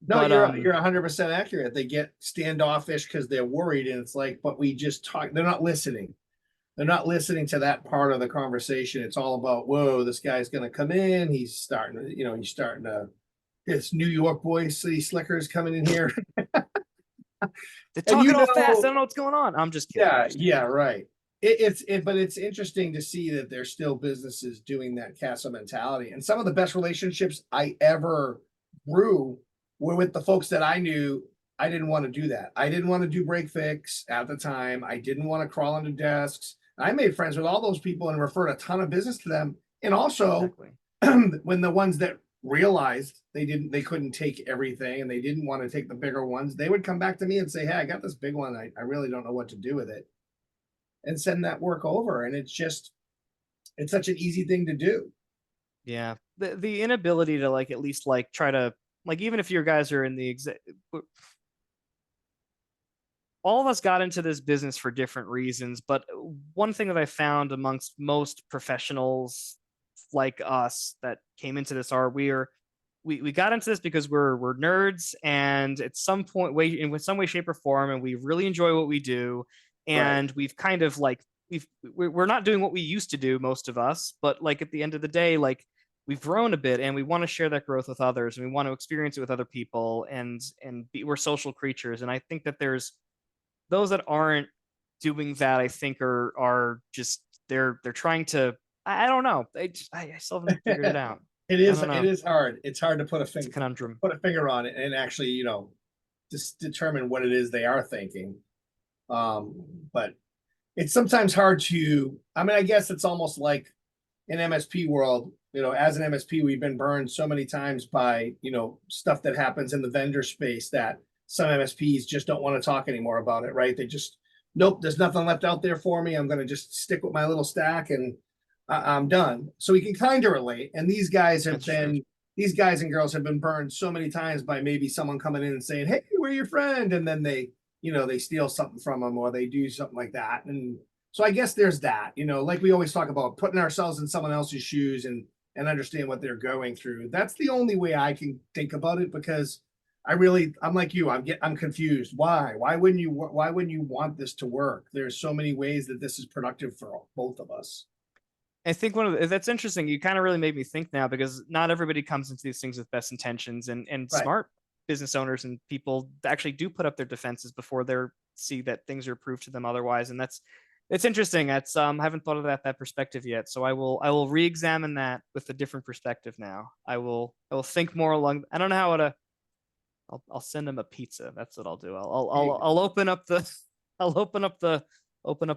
No, But you're 100% accurate. They get standoffish because they're worried, and it's like, but we just talk. They're not listening. They're not listening to that part of the conversation. It's all about, whoa, this guy's going to come in. He's starting to, his New York boy, city slickers coming in here. they're And talking all fast. I don't know what's going on. I'm just kidding. yeah, right. But it's interesting to see that there's still businesses doing that castle mentality. And some of the best relationships I ever grew were with the folks that I knew. I didn't want to do that. I didn't want to do break fix at the time. I didn't want to crawl under desks. I made friends with all those people and referred a ton of business to them. And also, Exactly. when the ones that realized they couldn't take everything and they didn't want to take the bigger ones, they would come back to me and say, hey, I got this big one. I really don't know what to do with it, and send that work over. And it's such an easy thing to do. Yeah. The inability to like at least like try to like, even if your guys are in the all of us got into this business for different reasons, but one thing that I found amongst most professionals like us that came into this are we got into this because we're nerds, and at some point in some way, shape, or form, and we really enjoy what we do. Right. And we've kind of like we're not doing what we used to do, most of us, but like at the end of the day, like we've grown a bit and we want to share that growth with others, and we want to experience it with other people, we're social creatures. And I think that there's those that aren't doing that, I think are just they're trying to, I don't know. I still haven't figured it out. I don't It know. is hard. It's hard to It's a conundrum. put a finger on it and actually, just determine what it is they are thinking. But it's sometimes hard to, I mean, I guess it's almost like in MSP world, as an MSP, we've been burned so many times by, stuff that happens in the vendor space that some MSPs just don't want to talk anymore about it, right? They just, nope, there's nothing left out there for me. I'm going to just stick with my little stack and I'm done. So we can kind of relate. And these guys and girls have been burned so many times by maybe someone coming in and saying, hey, we're your friend. And then they steal something from them or they do something like that. And so I guess there's that, like we always talk about putting ourselves in someone else's shoes and understand what they're going through. That's the only way I can think about it, because I'm like you, I'm confused. Why wouldn't you want this to work? There's so many ways that this is productive for both of us. I think that's interesting. You kind of really made me think now, because not everybody comes into these things with best intentions, and Right. smart business owners and people actually do put up their defenses before they see that things are proved to them otherwise. And it's interesting. That's I haven't thought of that perspective yet. So I will re-examine that with a different perspective now. I will think more along. I don't know how to. I'll send them a pizza. That's what I'll do. I'll open up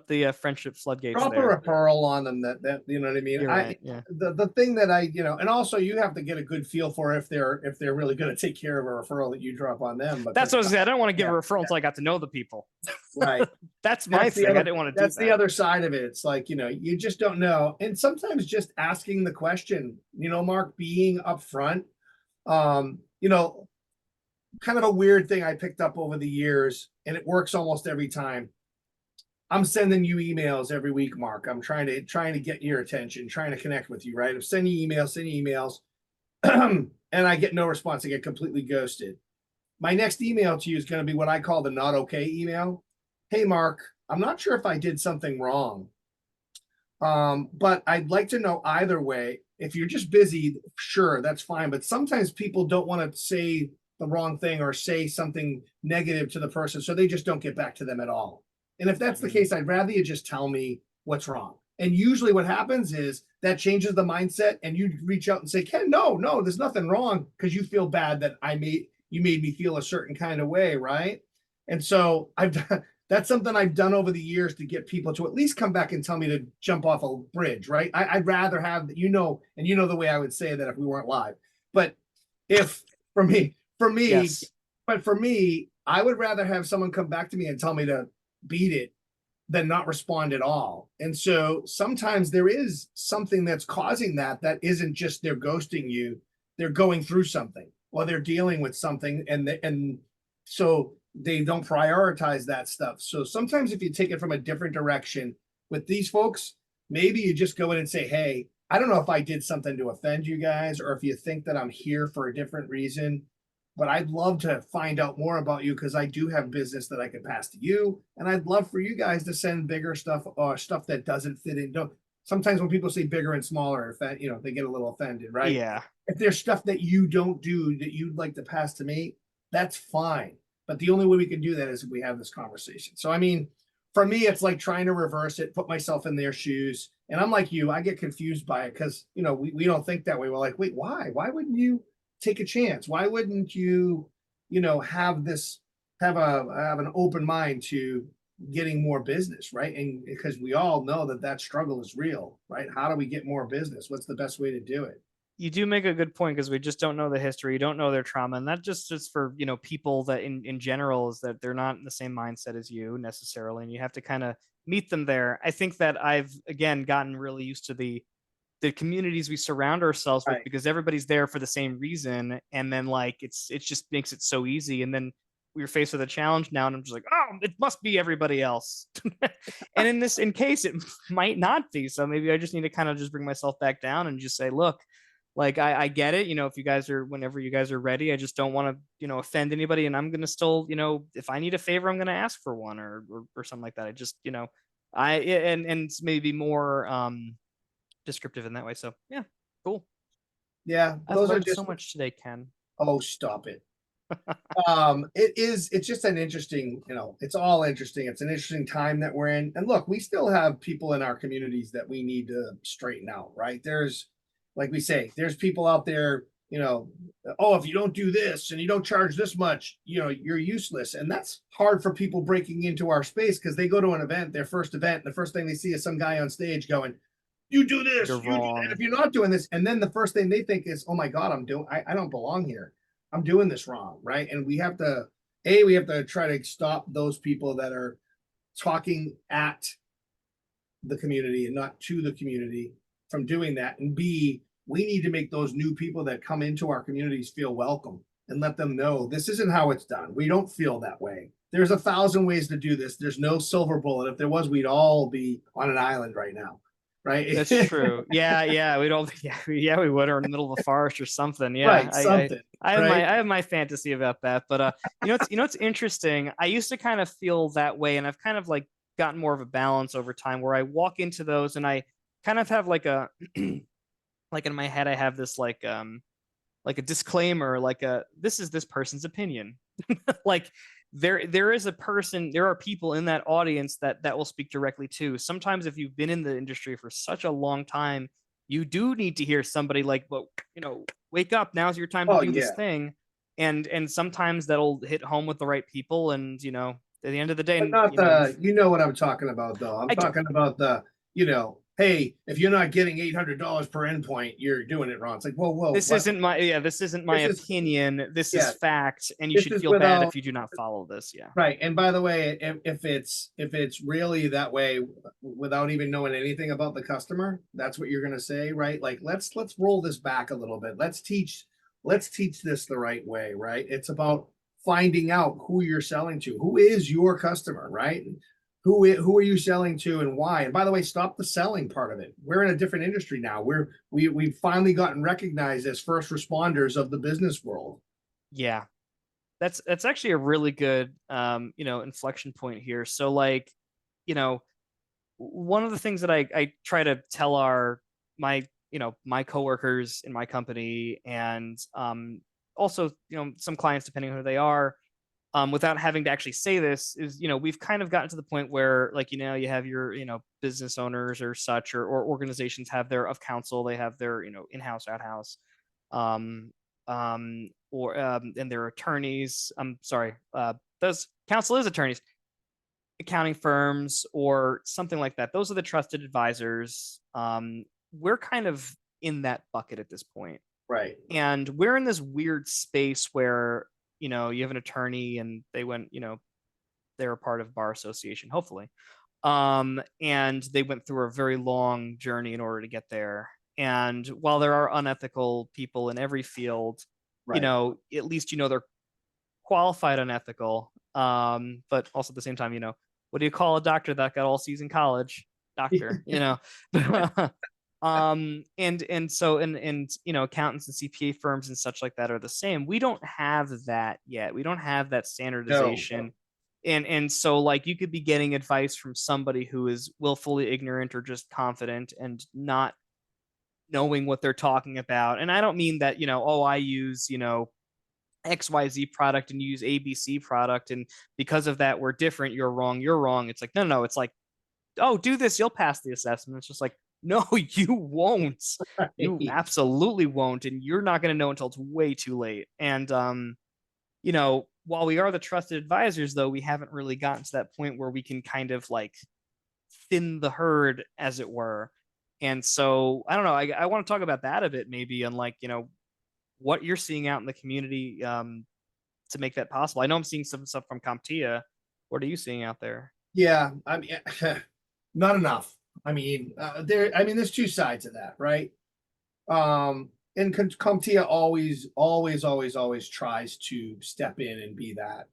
the friendship floodgates Drop a there. referral on them that you know what I mean. You're right. Yeah. The thing that and also you have to get a good feel for if they're really going to take care of a referral that you drop on them. But That's what I was saying. I don't want to give yeah, a referral until I got to know the people. right. That's my thing. I didn't want to do that. That's the other side of it. It's like, you just don't know. And sometimes just asking the question, Marc, being upfront, kind of a weird thing I picked up over the years, and it works almost every time. I'm sending you emails every week, Marc. I'm trying to get your attention, trying to connect with you, right? I'm sending you emails, and I get no response. I get completely ghosted. My next email to you is going to be what I call the not okay email. Hey, Marc, I'm not sure if I did something wrong, but I'd like to know either way. If you're just busy, sure, that's fine. But sometimes people don't want to say the wrong thing or say something negative to the person, so they just don't get back to them at all. And if that's the case, I'd rather you just tell me what's wrong. And usually what happens is that changes the mindset and you reach out and say, Ken, no, there's nothing wrong, because you feel bad that you made me feel a certain kind of way, right? And so I've done, that's something I've done over the years to get people to at least come back and tell me to jump off a bridge, right? I'd rather have, and the way I would say that if we weren't live. But if for me, Yes. but for me, I would rather have someone come back to me and tell me to beat it than not respond at all. And so sometimes there is something that's causing that isn't just they're ghosting you, they're going through something or they're dealing with something, and so they don't prioritize that stuff. So sometimes if you take it from a different direction with these folks, maybe you just go in and say, hey, I don't know if I did something to offend you guys or if you think that I'm here for a different reason, but I'd love to find out more about you because I do have business that I could pass to you. And I'd love for you guys to send bigger stuff or stuff that doesn't fit in. Sometimes when people say bigger and smaller, they get a little offended, right? Yeah. If there's stuff that you don't do that you'd like to pass to me, that's fine. But the only way we can do that is if we have this conversation. So, I mean, for me, it's like trying to reverse it, put myself in their shoes. And I'm like you, I get confused by it because, we don't think that way. We're like, wait, why? Why wouldn't you take a chance? Why wouldn't you, have an open mind to getting more business, right? And because we all know that struggle is real, right? How do we get more business? What's the best way to do it? You do make a good point because we just don't know the history, you don't know their trauma, and that just for people that in general is that they're not in the same mindset as you necessarily, and you have to kind of meet them there. I think that I've again gotten really used to the communities we surround ourselves with Right. because everybody's there for the same reason, and then like it just makes it so easy, and then we're faced with a challenge now and I'm just like, oh, it must be everybody else. And in case it might not be, so maybe I just need to kind of just bring myself back down and just say, look, like I get it, if you guys are, whenever you guys are ready, I just don't want to offend anybody, and I'm gonna still, if I need a favor, I'm gonna ask for one or something like that. I just I and it's maybe more descriptive in that way. So yeah, cool. Yeah, I've those are learned so just, much today, Ken. oh, stop it. It's just an interesting, it's all interesting. It's an interesting time that we're in. And look, we still have people in our communities that we need to straighten out, right? Like we say, there's people out there, oh, if you don't do this and you don't charge this much, you're useless. And that's hard for people breaking into our space because they go to an event, their first event, and the first thing they see is some guy on stage going, you do this, You're you do that. wrong. If you're not doing this, and then the first thing they think is, oh my God, I don't belong here. I'm doing this wrong, right? And we have to try to stop those people that are talking at the community and not to the community from doing that. And B, we need to make those new people that come into our communities feel welcome and let them know this isn't how it's done. We don't feel that way. There's 1,000 ways to do this. There's no silver bullet. If there was, we'd all be on an island right now, right? That's true. Yeah, we'd all yeah, we would, or in the middle of the forest or something. Yeah, Right, something, right? I have my fantasy about that, but it's interesting. I used to kind of feel that way, and I've kind of like gotten more of a balance over time where I walk into those and I kind of have like a like in my head I have this like a disclaimer, like this is this person's opinion. Like there is a person, there are people in that audience that will speak directly to. Sometimes if you've been in the industry for such a long time, you do need to hear somebody like, well, wake up, now's your time to Oh do this yeah. thing. And sometimes that'll hit home with the right people, and at the end of the day, But not what I'm talking about though. I'm I do. talking about hey, if you're not getting $800 per endpoint, you're doing it wrong. It's like, whoa, This what? isn't my yeah, this isn't my This is, opinion. This is yeah, fact, and you this should is feel bad if without, you do not follow this. Yeah. right. And by the way, if it's really that way without even knowing anything about the customer, that's what you're gonna say, right? Like let's roll this back a little bit. Let's teach this the right way, right? It's about finding out who you're selling to, who is your customer, right? Who are you selling to and why? And by the way, stop the selling part of it. We're in a different industry now. We've finally gotten recognized as first responders of the business world. Yeah. That's actually a really good inflection point here. So like, you know, one of the things that I try to tell my coworkers in my company, and also some clients depending on who they are, without having to actually say this, is, we've kind of gotten to the point where, like, you have your, business owners or such, or organizations have their of counsel, they have their, in-house, out-house, and their attorneys. I'm sorry, those counsel is attorneys, accounting firms, or something like that. Those are the trusted advisors. We're kind of in that bucket at this point. Right. And we're in this weird space where, you have an attorney and they went, they're a part of bar association, hopefully. And they went through a very long journey in order to get there. And while there are unethical people in every field, Right. at least, they're qualified unethical. But also at the same time, what do you call a doctor that got all C's in college? Doctor, and so accountants and CPA firms and such like that are the same. We don't have that yet. We don't have that standardization. No. And so, like, you could be getting advice from somebody who is willfully ignorant or just confident and not knowing what they're talking about. And I don't mean that, I use, XYZ product and you use ABC product, and because of that we're different, you're wrong. It's like, no, it's like, oh, do this, you'll pass the assessment. It's just like, no, you won't. You absolutely won't, and you're not going to know until it's way too late. And while we are the trusted advisors, though, we haven't really gotten to that point where we can kind of like thin the herd, as it were. And so I don't know, I want to talk about that a bit, maybe, on, like, what you're seeing out in the community, to make that possible. I know I'm seeing some stuff from CompTIA. What are you seeing out there? Yeah, I mean, not enough. I mean, there's two sides of that, right? And CompTIA always tries to step in and be that.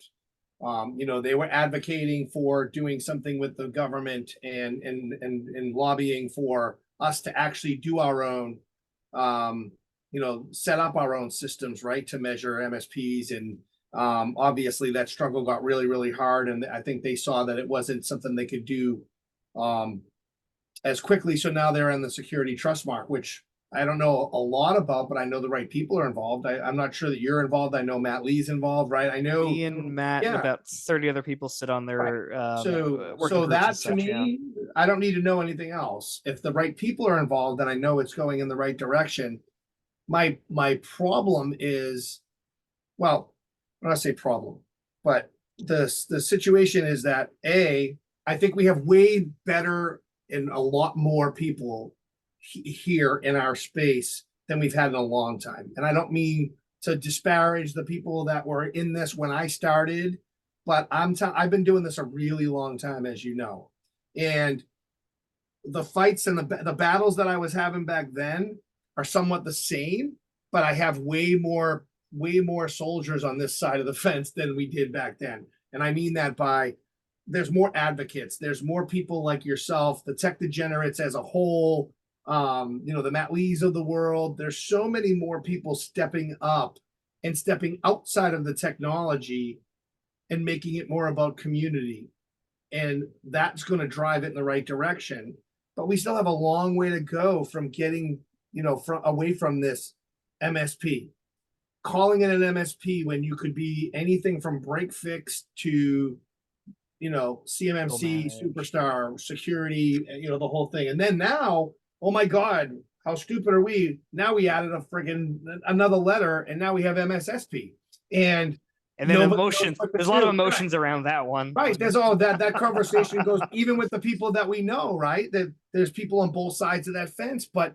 They were advocating for doing something with the government and lobbying for us to actually do our own, set up our own systems, right, to measure MSPs. And obviously that struggle got really, really hard. And I think they saw that it wasn't something they could do as quickly. So now they're in the security trust mark, which I don't know a lot about, but I know the right people are involved. I'm not sure that you're involved. I know Matt Lee's involved, right? I know me and Matt and about 30 other people sit on their so that to me, yeah. I don't need to know anything else. If the right people are involved, then I know it's going in the right direction. My problem is, well, I don't say problem, but the situation is that I think we have way better and a lot more people here in our space than we've had in a long time. And I don't mean to disparage the people that were in this when I started, but I've been doing this a really long time, as you know. And the fights and the battles that I was having back then are somewhat the same, but I have way more soldiers on this side of the fence than we did back then. And I mean that by there's more advocates, there's more people like yourself, the tech degenerates as a whole, the Matt Lees of the world. There's so many more people stepping up and stepping outside of the technology and making it more about community. And that's going to drive it in the right direction. But we still have a long way to go from getting, away from this MSP. Calling it an MSP when you could be anything from break fix to, CMMC, superstar, security, the whole thing. And then now, oh my God, how stupid are we? Now we added another letter, and now we have MSSP. And then emotions. There's a lot of emotions around that one. Right. There's all that conversation goes even with the people that we know, right? That there's people on both sides of that fence. But,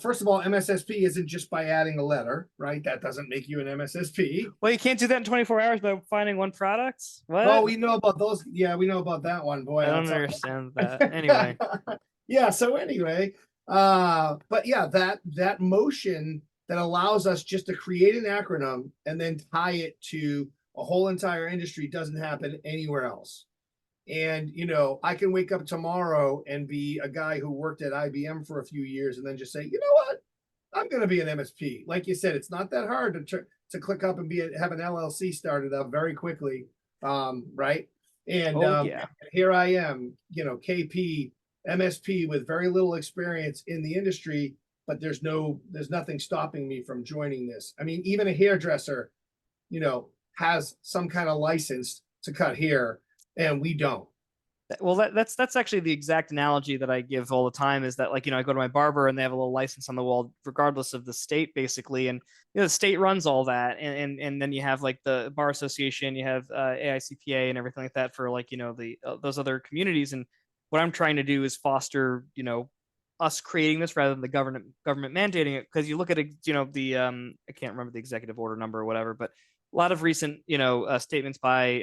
first of all, MSSP isn't just by adding a letter, right? That doesn't make you an MSSP. Well, you can't do that in 24 hours by finding one product. What? Oh, we know about those. Yeah, we know about that one, boy. I don't understand that. Anyway. Yeah. So anyway, but yeah, that motion that allows us just to create an acronym and then tie it to a whole entire industry doesn't happen anywhere else. And, I can wake up tomorrow and be a guy who worked at IBM for a few years and then just say, you know what, I'm going to be an MSP. Like you said, it's not that hard to click up and have an LLC started up very quickly. Right. And here I am, KP, MSP with very little experience in the industry, but there's nothing stopping me from joining this. I mean, even a hairdresser, has some kind of license to cut here and we don't. Well, that's actually the exact analogy that I give all the time is that, like, I go to my barber and they have a little license on the wall, regardless of the state, basically. And, the state runs all that. And then you have like the bar association, you have AICPA and everything like that for like, those other communities. And what I'm trying to do is foster, us creating this rather than the government mandating it. Because you look at it, the I can't remember the executive order number or whatever, but a lot of recent, statements by,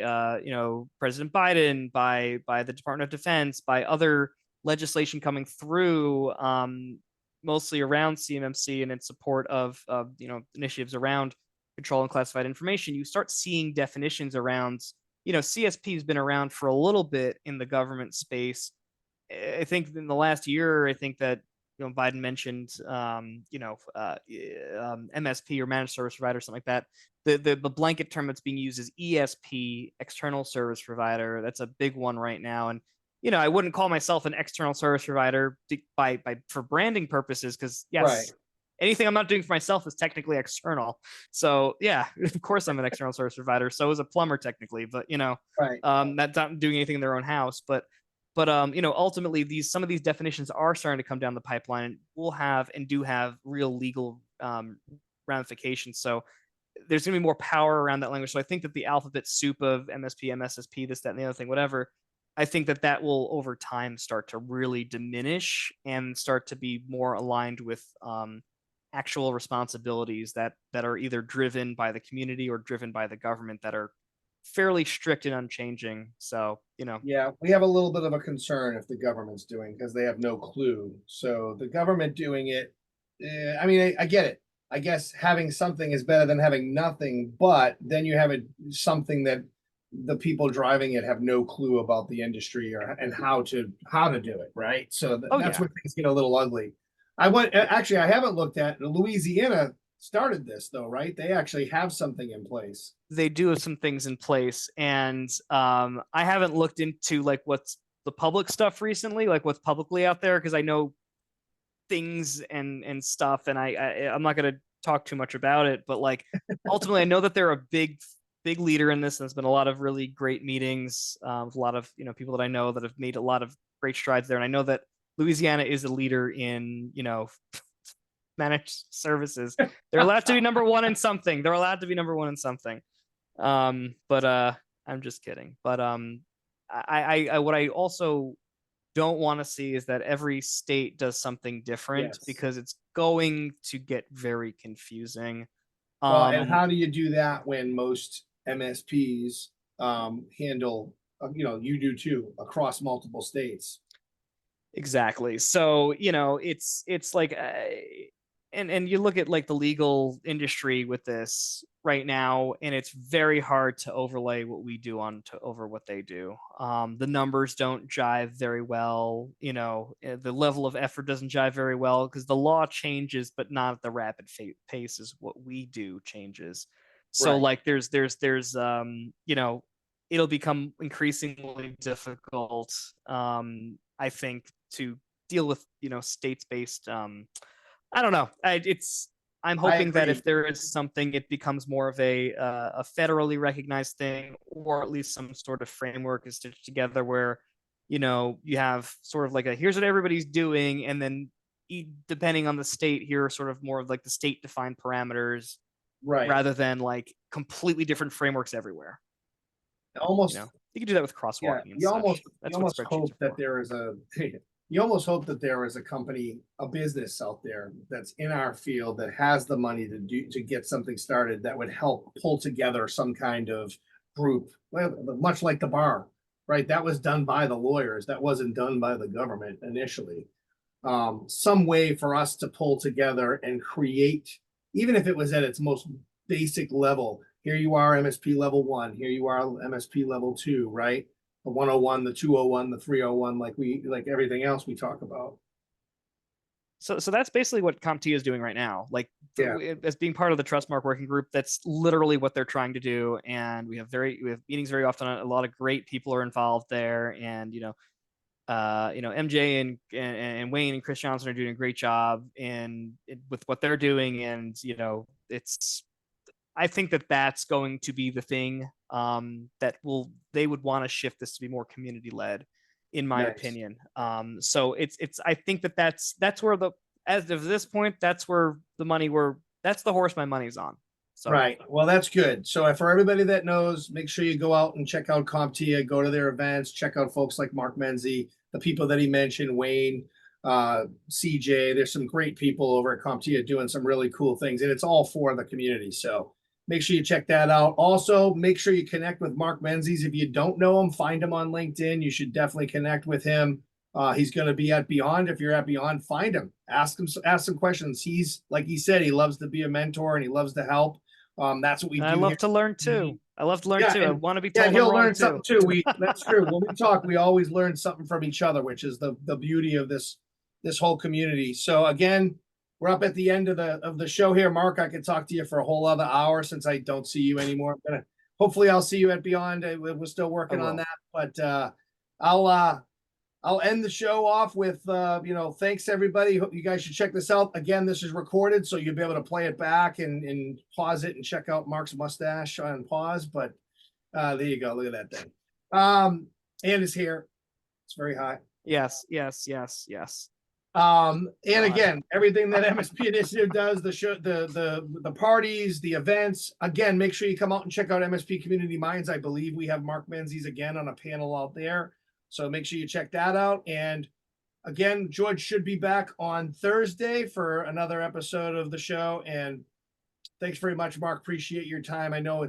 President Biden, by the Department of Defense, by other legislation coming through, mostly around CMMC and in support of, initiatives around control and classified information. You start seeing definitions around, CSP has been around for a little bit in the government space. I think in the last year, I think that Biden mentioned MSP or managed service provider, something like that. The blanket term that's being used is ESP, external service provider. That's a big one right now. And I wouldn't call myself an external service provider for branding purposes, because yes, Right. anything I'm not doing for myself is technically external. So yeah, of course I'm an external service provider. So is a plumber technically, but Right. that's not doing anything in their own house. But ultimately some of these definitions are starting to come down the pipeline and will have and do have real legal ramifications. So there's going to be more power around that language. So I think that the alphabet soup of MSP, MSSP, this, that, and the other thing, whatever, I think that will over time start to really diminish and start to be more aligned with actual responsibilities that are either driven by the community or driven by the government, that are fairly strict and unchanging. So, Yeah, we have a little bit of a concern if the government's doing, because they have no clue. So the government doing it, I mean, I get it. I guess having something is better than having nothing, but then you have something that the people driving it have no clue about the industry and how to do it, right? So oh that's yeah, where things get a little ugly. Actually, I haven't looked at Louisiana started this though, right? They actually have something in place. they do have some things in place. And I haven't looked into like what's the public stuff recently, like what's publicly out there, because I know things and stuff, and I'm not going to talk too much about it, but like ultimately I know that they're a big leader in this, and there's been a lot of really great meetings with a lot of people that I know that have made a lot of great strides there. And I know that Louisiana is a leader in managed services. They're allowed to be number one in something. They're allowed to be number one in something. But I'm just kidding. But I what I also don't want to see is that every state does something different, Yes. because it's going to get very confusing. Well, and Um, how do you do that when most MSPs handle, you do too, across multiple states? exactly. So, it's like and you look at like the legal industry with this right now, and it's very hard to overlay what we do over what they do. The numbers don't jive very well. The level of effort doesn't jive very well, because the law changes, but not at the rapid pace as what we do changes. So Right. like there's it'll become increasingly difficult, I think, to deal with states based, I don't know. I'm I hoping that agree. if there is something, it becomes more of a federally recognized thing, or at least some sort of framework is stitched together where you have sort of like a here's what everybody's doing, and then depending on the state, here are sort of more of like the state defined parameters, Right. rather than like completely different frameworks everywhere. Almost, You can do that with yeah, crosswalking and you such. almost That's what spreadsheets hope are that for. there is a you almost hope that there is a company, a business out there that's in our field that has the money to get something started that would help pull together some kind of group, well, much like the bar, right? That was done by the lawyers. That wasn't done by the government initially. Some way for us to pull together and create, even if it was at its most basic level. Here you are, MSP level one. Here you are, MSP level two, right? The 101, the 201, the 301, like everything else we talk about. So that's basically what CompTIA is doing right now. Like Yeah. as being part of the Trustmark working group, that's literally what they're trying to do. And we have meetings very often. A lot of great people are involved there, and MJ and Wayne and Chris Johnson are doing a great job with what they're doing. And it's I think that that's going to be the thing that they would want to shift this to be more community led, in my Nice. opinion. So I think that that's where as of this point, that's where the money that's the horse my money's on. So. Right. Well, that's good. So for everybody that knows, make sure you go out and check out CompTIA, go to their events, check out folks like Marc Menzies, the people that he mentioned, Wayne, CJ. There's some great people over at CompTIA doing some really cool things, and it's all for the community. So make sure you check that out. Also, make sure you connect with Marc Menzies. If you don't know him, find him on LinkedIn. You should definitely connect with him. He's going to be at Beyond. If you're at Beyond, find him, ask some questions. He's, like he said, he loves to be a mentor and he loves to help. That's what we do. I love here. to learn too. I love to learn too. I want to be told. Yeah, he'll learn something too. That's true. When we talk, we always learn something from each other, which is the beauty of this whole community. So again, we're up at the end of the show here. Mark, I could talk to you for a whole other hour since I don't see you anymore. Hopefully I'll see you at Beyond. We're still working on that, but I'll end the show off with, thanks everybody. Hope you guys should check this out. Again, this is recorded, so you'll be able to play it back and pause it and check out Mark's mustache on pause. But there you go. Look at that thing. And his hair. It's very high. Yes. And again, everything that MSP Initiative does, the show, the parties, the events. Again, make sure you come out and check out MSP Community Minds. I believe we have Marc Menzies again on a panel out there. So make sure you check that out. And again, George should be back on Thursday for another episode of the show. And thanks very much, Mark. Appreciate your time. I know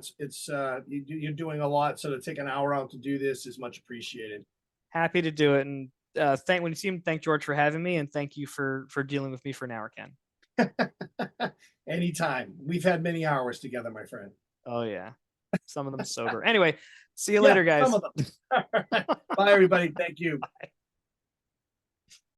you're doing a lot, so to take an hour out to do this is much appreciated. Happy to do it. And when you see him, thank George for having me, and thank you for dealing with me for an hour, Ken. Anytime. We've had many hours together, my friend. Oh yeah, some of them sober. Anyway, see you later, guys. Some of them. Bye, everybody. Thank you. Bye.